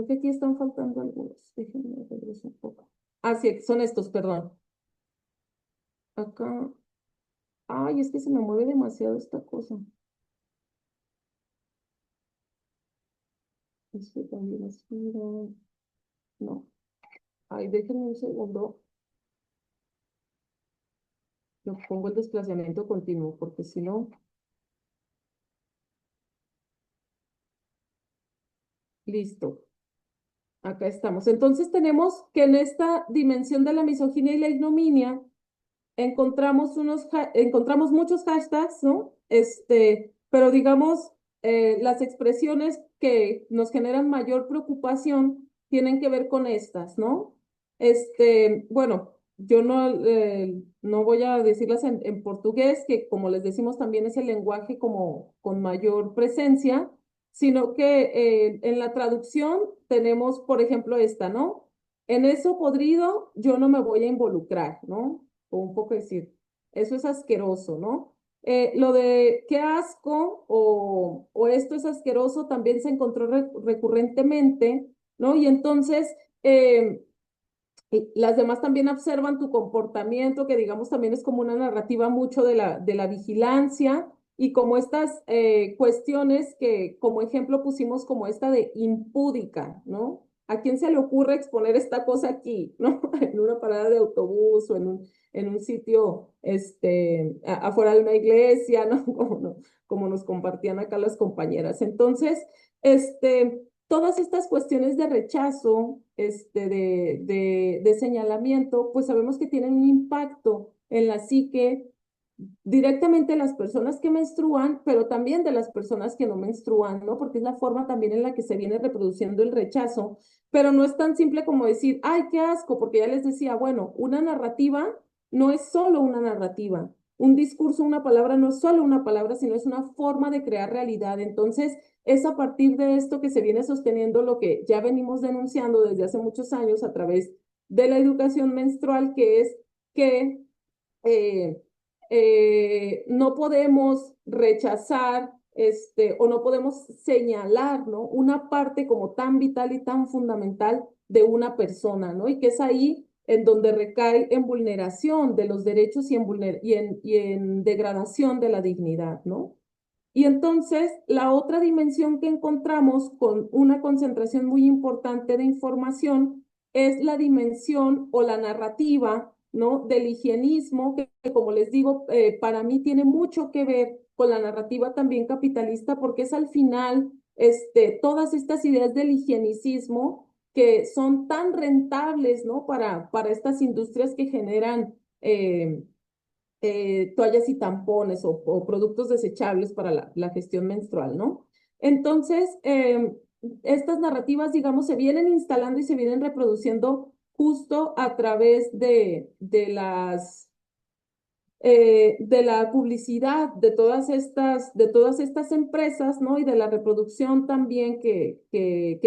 Speaker 1: que aquí están faltando algunos. Déjenme regreso un poco. Ah, sí, son estos, perdón. Acá. Ay, es que se me mueve demasiado esta cosa. Este también es. No. Ay, déjenme un segundo. Yo pongo el desplazamiento continuo, porque si no, listo. Acá estamos. Entonces tenemos que en esta dimensión de la misoginia y la ignominia encontramos muchos hashtags, ¿no? Pero digamos, las expresiones que nos generan mayor preocupación tienen que ver con estas, ¿no? Bueno, yo no voy a decirlas en portugués, que como les decimos también es el lenguaje como con mayor presencia, sino que en la traducción tenemos, por ejemplo, esta, ¿no? En eso podrido yo no me voy a involucrar, ¿no? O un poco decir, eso es asqueroso, ¿no? Lo de qué asco o esto es asqueroso también se encontró recurrentemente, ¿no? Y entonces y las demás también observan tu comportamiento, que digamos también es como una narrativa mucho de la vigilancia y como estas cuestiones que como ejemplo pusimos como esta de impúdica, ¿no? ¿A quién se le ocurre exponer esta cosa aquí, ¿no? En una parada de autobús o en un sitio, afuera de una iglesia, ¿no? Como nos compartían acá las compañeras. Entonces, todas estas cuestiones de rechazo, de señalamiento, pues sabemos que tienen un impacto en la psique directamente de las personas que menstruan, pero también de las personas que no menstruan, ¿no? Porque es la forma también en la que se viene reproduciendo el rechazo, pero no es tan simple como decir, ay, qué asco, porque ya les decía, bueno, una narrativa no es solo una narrativa. Un discurso, una palabra no es solo una palabra, sino es una forma de crear realidad. Entonces, es a partir de esto que se viene sosteniendo lo que ya venimos denunciando desde hace muchos años a través de la educación menstrual, que es que eh, no podemos rechazar o no podemos señalar, ¿no? Una parte como tan vital y tan fundamental de una persona, ¿no? Y que es ahí en donde recae en vulneración de los derechos y en degradación de la dignidad, ¿no? Y entonces, la otra dimensión que encontramos con una concentración muy importante de información es la dimensión o la narrativa, ¿no? Del higienismo, que como les digo, para mí tiene mucho que ver con la narrativa también capitalista, porque es al final, todas estas ideas del higienicismo que son tan rentables, ¿no? Para estas industrias que generan toallas y tampones o productos desechables para la gestión menstrual, ¿no? Entonces, estas narrativas, digamos, se vienen instalando y se vienen reproduciendo justo a través de la publicidad de todas estas empresas, ¿no? Y de la reproducción también que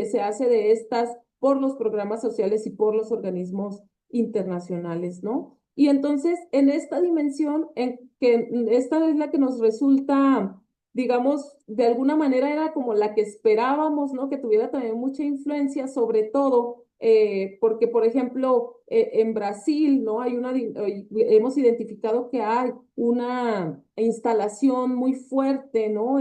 Speaker 1: se hace de estas por los programas sociales y por los organismos internacionales, ¿no? Y entonces, en esta dimensión, en que esta es la que nos resulta, digamos, de alguna manera era como la que esperábamos, ¿no? Que tuviera también mucha influencia, sobre todo porque, por ejemplo, en Brasil, ¿no? Hemos identificado que hay una instalación muy fuerte, ¿no?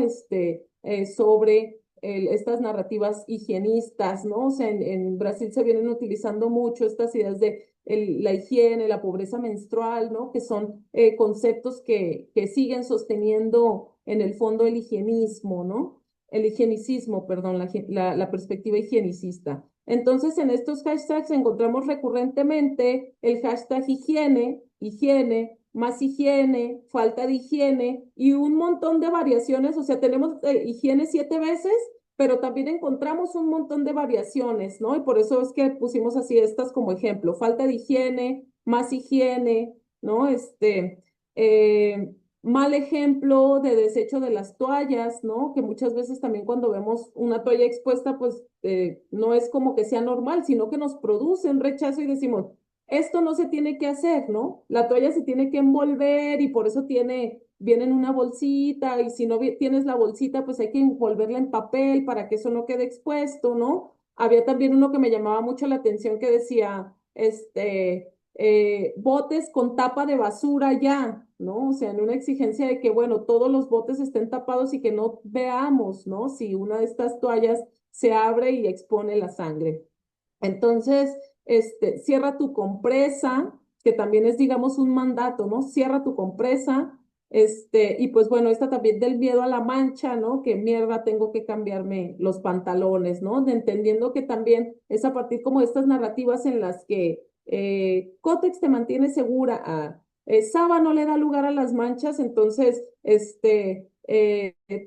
Speaker 1: Sobre estas narrativas higienistas, ¿no? O sea, en Brasil se vienen utilizando mucho estas ideas de la higiene, la pobreza menstrual, ¿no? Que son conceptos que siguen sosteniendo en el fondo el higienismo, ¿no? El higienicismo, perdón, la perspectiva higienicista. Entonces, en estos hashtags encontramos recurrentemente el hashtag higiene, higiene, más higiene, falta de higiene y un montón de variaciones. O sea, tenemos higiene 7 veces, pero también encontramos un montón de variaciones, ¿no? Y por eso es que pusimos así estas como ejemplo, falta de higiene, más higiene, ¿no? Mal ejemplo de desecho de las toallas, ¿no? Que muchas veces también cuando vemos una toalla expuesta, pues no es como que sea normal, sino que nos produce un rechazo y decimos, esto no se tiene que hacer, ¿no? La toalla se tiene que envolver y por eso viene en una bolsita y si no tienes la bolsita, pues hay que envolverla en papel para que eso no quede expuesto, ¿no? Había también uno que me llamaba mucho la atención que decía, botes con tapa de basura ya, ¿no? O sea, en una exigencia de que, bueno, todos los botes estén tapados y que no veamos, ¿no? Si una de estas toallas se abre y expone la sangre. Entonces, cierra tu compresa, que también es, digamos, un mandato, ¿no? Cierra tu compresa, y pues bueno, esta también del miedo a la mancha, ¿no? Que mierda, tengo que cambiarme los pantalones, ¿no? Entendiendo que también es a partir como de estas narrativas en las que Cotex te mantiene segura, Saba no le da lugar a las manchas, entonces,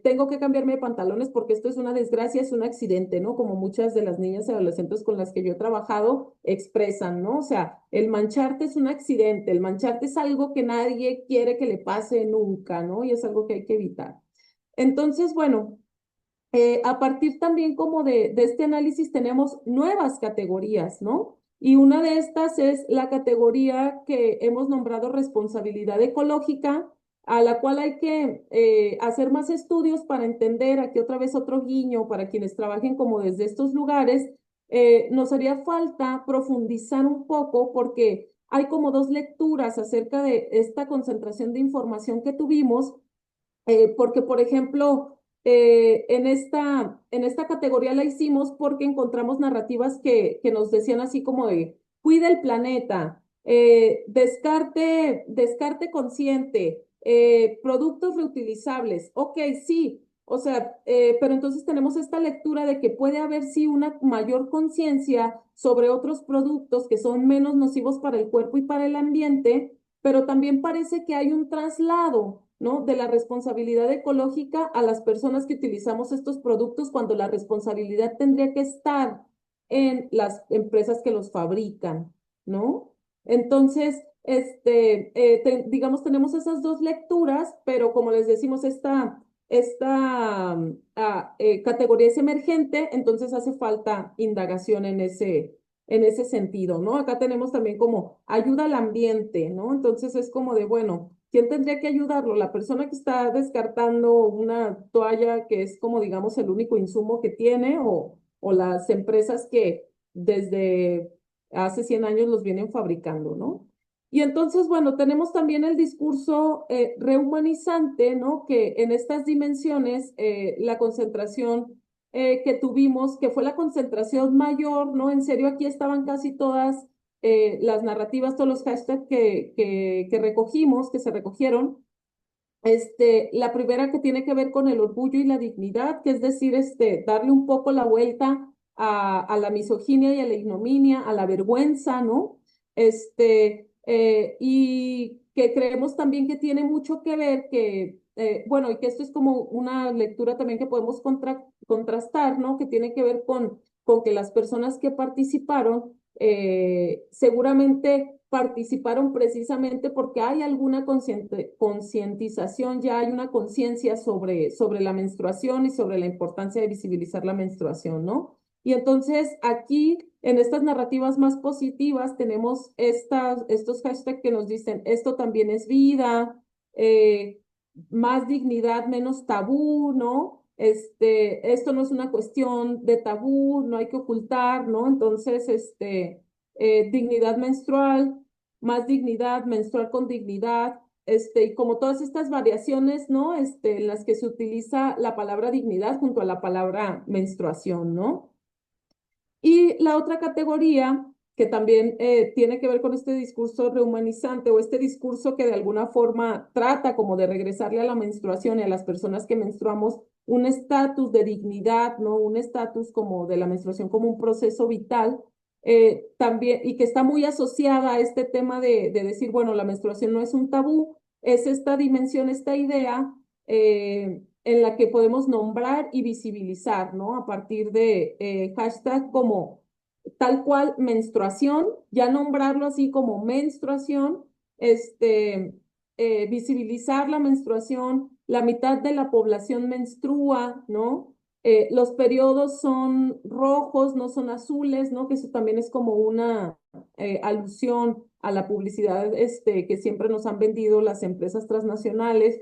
Speaker 1: tengo que cambiarme de pantalones porque esto es una desgracia, es un accidente, ¿no? Como muchas de las niñas y adolescentes con las que yo he trabajado expresan, ¿no? O sea, el mancharte es un accidente, el mancharte es algo que nadie quiere que le pase nunca, ¿no? Y es algo que hay que evitar. Entonces, bueno, a partir también como de este análisis tenemos nuevas categorías, ¿no? Y una de estas es la categoría que hemos nombrado responsabilidad ecológica, a la cual hay que hacer más estudios para entender, aquí otra vez otro guiño para quienes trabajen como desde estos lugares, nos haría falta profundizar un poco porque hay como dos lecturas acerca de esta concentración de información que tuvimos porque, por ejemplo, en esta categoría la hicimos porque encontramos narrativas que nos decían así como de, cuida el planeta, descarte consciente, productos reutilizables. Ok, sí, o sea, pero entonces tenemos esta lectura de que puede haber sí una mayor conciencia sobre otros productos que son menos nocivos para el cuerpo y para el ambiente, pero también parece que hay un traslado, ¿no? De la responsabilidad ecológica a las personas que utilizamos estos productos cuando la responsabilidad tendría que estar en las empresas que los fabrican, ¿no? Entonces, digamos, tenemos esas dos lecturas, pero como les decimos, esta categoría es emergente, entonces hace falta indagación en ese sentido, ¿no? Acá tenemos también como ayuda al ambiente, ¿no? Entonces es como de, bueno, ¿quién tendría que ayudarlo? La persona que está descartando una toalla que es como, digamos, el único insumo que tiene o las empresas que desde hace 100 años los vienen fabricando, ¿no? Y entonces, bueno, tenemos también el discurso rehumanizante, ¿no? Que en estas dimensiones, la concentración que tuvimos, que fue la concentración mayor, ¿no? En serio, aquí estaban casi todas las narrativas, todos los hashtags que recogimos, que se recogieron. La primera que tiene que ver con el orgullo y la dignidad, que es decir, darle un poco la vuelta a la misoginia y a la ignominia, a la vergüenza, ¿no? y que creemos también que tiene mucho que ver que, bueno, y que esto es como una lectura también que podemos contrastar, ¿no? Que tiene que ver con que las personas que participaron seguramente participaron precisamente porque hay alguna concientización, ya hay una conciencia sobre la menstruación y sobre la importancia de visibilizar la menstruación, ¿no? Y entonces aquí, en estas narrativas más positivas, tenemos estos hashtags que nos dicen, esto también es vida, eh, más dignidad, menos tabú, ¿no? Esto no es una cuestión de tabú, no hay que ocultar, ¿no? Entonces, dignidad menstrual, más dignidad, menstrual con dignidad, y como todas estas variaciones, ¿no? En las que se utiliza la palabra dignidad junto a la palabra menstruación, ¿no? Y la otra categoría que también tiene que ver con este discurso rehumanizante o este discurso que de alguna forma trata como de regresarle a la menstruación y a las personas que menstruamos un estatus de dignidad, ¿no? Un estatus como de la menstruación como un proceso vital, también, y que está muy asociada a este tema de decir, bueno, la menstruación no es un tabú, es esta dimensión, esta idea en la que podemos nombrar y visibilizar, ¿no? A partir de hashtag como tal cual menstruación, ya nombrarlo así como menstruación, visibilizar la menstruación, la mitad de la población menstrua, ¿no? Los periodos son rojos, no son azules, ¿no? Que eso también es como una alusión a la publicidad que siempre nos han vendido las empresas transnacionales,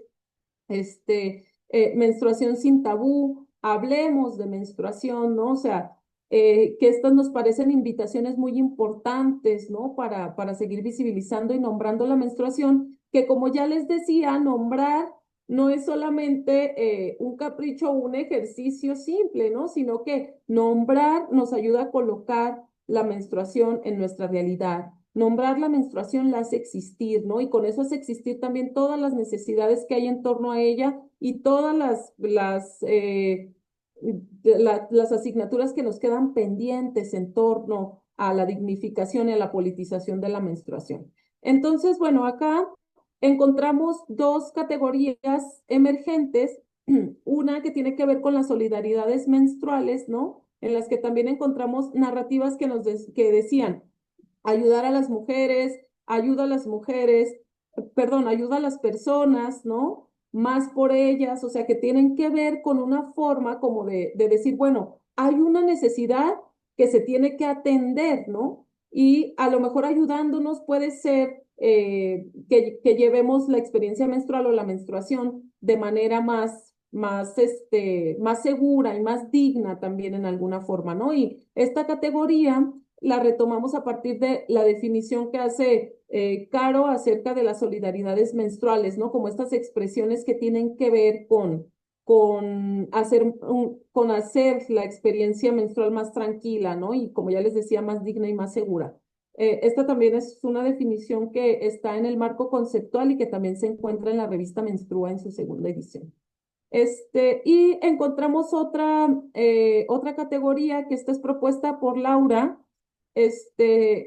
Speaker 1: menstruación sin tabú, hablemos de menstruación, ¿no? O sea, que estas nos parecen invitaciones muy importantes, ¿no? Para seguir visibilizando y nombrando la menstruación, que como ya les decía, nombrar no es solamente un capricho o un ejercicio simple, ¿no? Sino que nombrar nos ayuda a colocar la menstruación en nuestra realidad. Nombrar la menstruación la hace existir, ¿no? Y con eso hace existir también todas las necesidades que hay en torno a ella y todas las asignaturas que nos quedan pendientes en torno a la dignificación y a la politización de la menstruación. Entonces, bueno, acá encontramos dos categorías emergentes, una que tiene que ver con las solidaridades menstruales, ¿no? En las que también encontramos narrativas que decían, ayudar a las mujeres, ayuda a las mujeres, perdón, ayuda a las personas, ¿no? Más por ellas, o sea, que tienen que ver con una forma como de decir, bueno, hay una necesidad que se tiene que atender, ¿no? Y a lo mejor ayudándonos puede ser que llevemos la experiencia menstrual o la menstruación de manera más segura y más digna también en alguna forma, ¿no? Y esta categoría la retomamos a partir de la definición que hace Caro acerca de las solidaridades menstruales, ¿no? Como estas expresiones que tienen que ver con hacer la experiencia menstrual más tranquila, ¿no? Y como ya les decía, más digna y más segura. Esta también es una definición que está en el marco conceptual y que también se encuentra en la revista Menstrua en su segunda edición. Y encontramos otra categoría que esta es propuesta por Laura,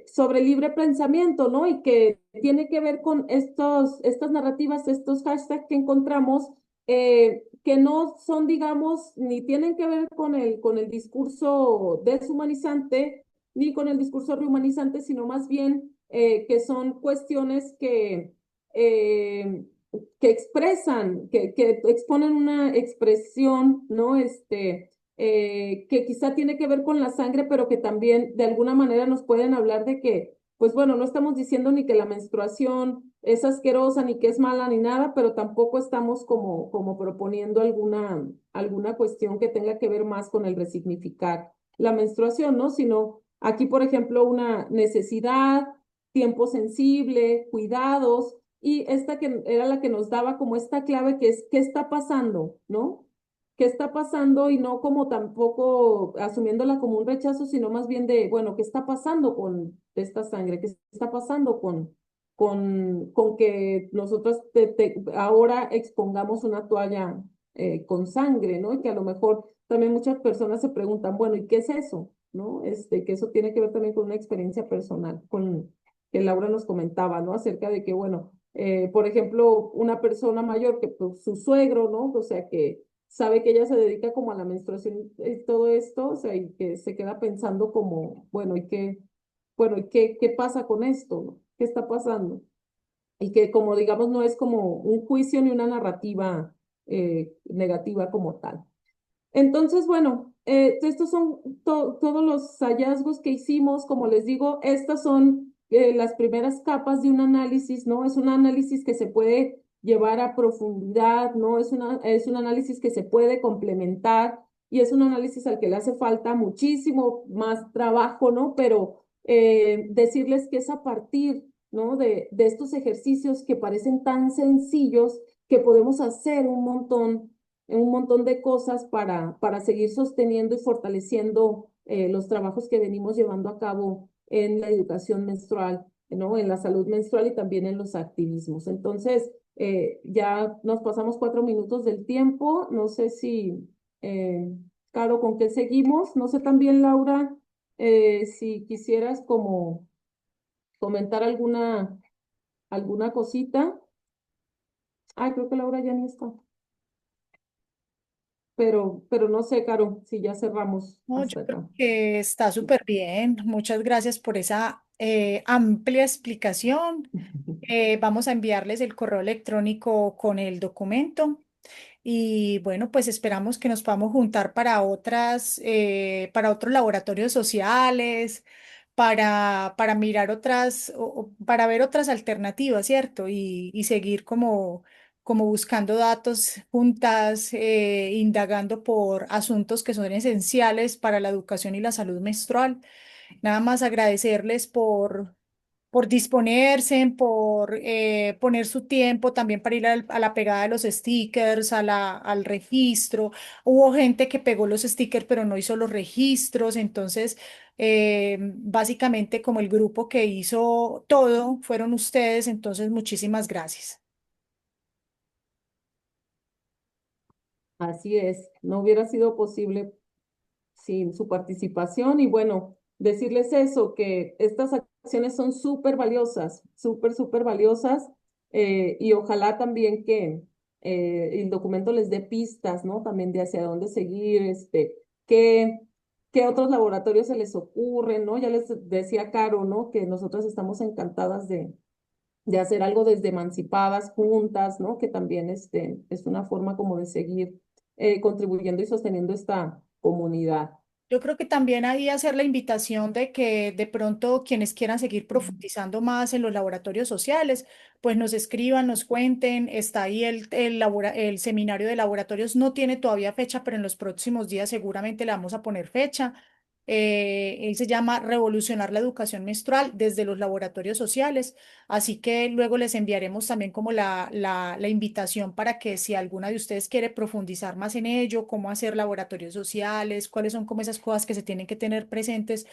Speaker 1: sobre libre pensamiento, ¿no? Y que tiene que ver con estas narrativas, estos hashtags que encontramos, que no son, digamos, ni tienen que ver con el discurso deshumanizante, ni con el discurso rehumanizante, sino más bien que son cuestiones que expresan, que exponen una expresión, ¿no? Que quizá tiene que ver con la sangre, pero que también de alguna manera nos pueden hablar de que, pues bueno, no estamos diciendo ni que la menstruación es asquerosa, ni que es mala, ni nada, pero tampoco estamos como proponiendo alguna cuestión que tenga que ver más con el resignificar la menstruación, ¿no? Sino aquí, por ejemplo, una necesidad, tiempo sensible, cuidados, y esta que era la que nos daba como esta clave que es, ¿qué está pasando? ¿No? ¿Qué está pasando? Y no como tampoco asumiéndola como un rechazo, sino más bien de, bueno, ¿qué está pasando con esta sangre? ¿Qué está pasando con que nosotros ahora expongamos una toalla con sangre, ¿no? Y que a lo mejor también muchas personas se preguntan, bueno, ¿y qué es eso? ¿No? Que eso tiene que ver también con una experiencia personal, que Laura nos comentaba, ¿no? Acerca de que, bueno, por ejemplo, una persona mayor que pues, su suegro, ¿no? O sea, que sabe que ella se dedica como a la menstruación y todo esto, o sea, y que se queda pensando como, bueno, ¿y qué pasa con esto? ¿No? ¿Qué está pasando? Y que como digamos no es como un juicio ni una narrativa negativa como tal. Entonces, bueno, estos son todos los hallazgos que hicimos. Como les digo, estas son las primeras capas de un análisis, ¿no? Es un análisis que se puede llevar a profundidad, ¿no? Es un análisis que se puede complementar y es un análisis al que le hace falta muchísimo más trabajo, ¿no? Pero decirles que es a partir, ¿no? De estos ejercicios que parecen tan sencillos que podemos hacer un montón de cosas para seguir sosteniendo y fortaleciendo los trabajos que venimos llevando a cabo en la educación menstrual, ¿no? En la salud menstrual y también en los activismos. Entonces, ya nos pasamos 4 minutos del tiempo. No sé si, Caro, ¿con qué seguimos? No sé también, Laura, si quisieras como comentar alguna cosita. Ay, creo que Laura ya ni está. Pero no sé, Caro, si ya cerramos
Speaker 2: No, yo
Speaker 1: hasta
Speaker 2: creo
Speaker 1: acá.
Speaker 2: que está súper bien. Muchas gracias por esa amplia explicación. Vamos a enviarles el correo electrónico con el documento y bueno, pues esperamos que nos podamos juntar para otros laboratorios sociales, para mirar para ver otras alternativas, ¿cierto? Y seguir como buscando datos juntas, indagando por asuntos que son esenciales para la educación y la salud menstrual. Nada más agradecerles por disponerse, por poner su tiempo también para ir a la pegada de los stickers, al registro. Hubo gente que pegó los stickers pero no hizo los registros, entonces básicamente como el grupo que hizo todo fueron ustedes, entonces muchísimas gracias.
Speaker 1: Así es, no hubiera sido posible sin su participación y bueno, decirles eso, que estas acciones son súper valiosas, súper valiosas y ojalá también que el documento les dé pistas, ¿no? También de hacia dónde seguir, qué, qué otros laboratorios se les ocurren, ¿no? Ya les decía Caro, ¿no? Que nosotras estamos encantadas de hacer algo desde emancipadas juntas, ¿no? Que también es una forma como de seguir contribuyendo y sosteniendo esta comunidad.
Speaker 2: Yo creo que también ahí hacer la invitación de que de pronto quienes quieran seguir profundizando más en los laboratorios sociales, pues nos escriban, nos cuenten. Está ahí el seminario de laboratorios, no tiene todavía fecha, pero en los próximos días seguramente le vamos a poner fecha. Él se llama Revolucionar la educación menstrual desde los laboratorios sociales. Así que luego les enviaremos también como la invitación para que si alguna de ustedes quiere profundizar más en ello, cómo hacer laboratorios sociales, cuáles son como esas cosas que se tienen que tener presentes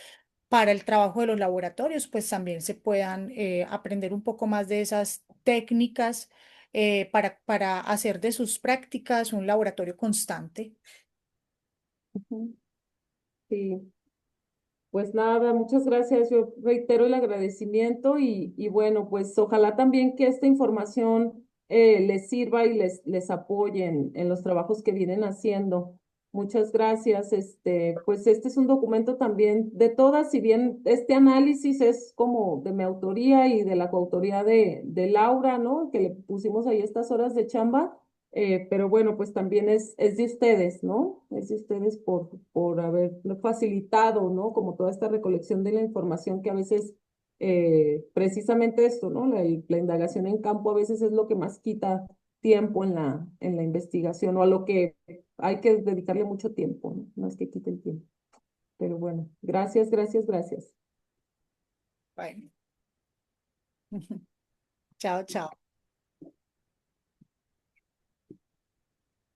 Speaker 2: para el trabajo de los laboratorios, pues también se puedan aprender un poco más de esas técnicas para hacer de sus prácticas un laboratorio constante.
Speaker 1: Ujú. Sí, pues nada, muchas gracias. Yo reitero el agradecimiento y bueno, pues ojalá también que esta información les sirva y les apoye en los trabajos que vienen haciendo. Muchas gracias. Pues este es un documento también de todas, si bien este análisis es como de mi autoría y de la coautoría de Laura, ¿no? Que le pusimos ahí estas horas de chamba. Pero bueno, pues también es de ustedes, ¿no? Es de ustedes por haber facilitado, ¿no? Como toda esta recolección de la información que a veces, precisamente esto, ¿no? La indagación en campo a veces es lo que más quita tiempo en la investigación o a lo que hay que dedicarle mucho tiempo, ¿no? No es que quite el tiempo. Pero bueno, gracias.
Speaker 2: Bueno, chao, chao.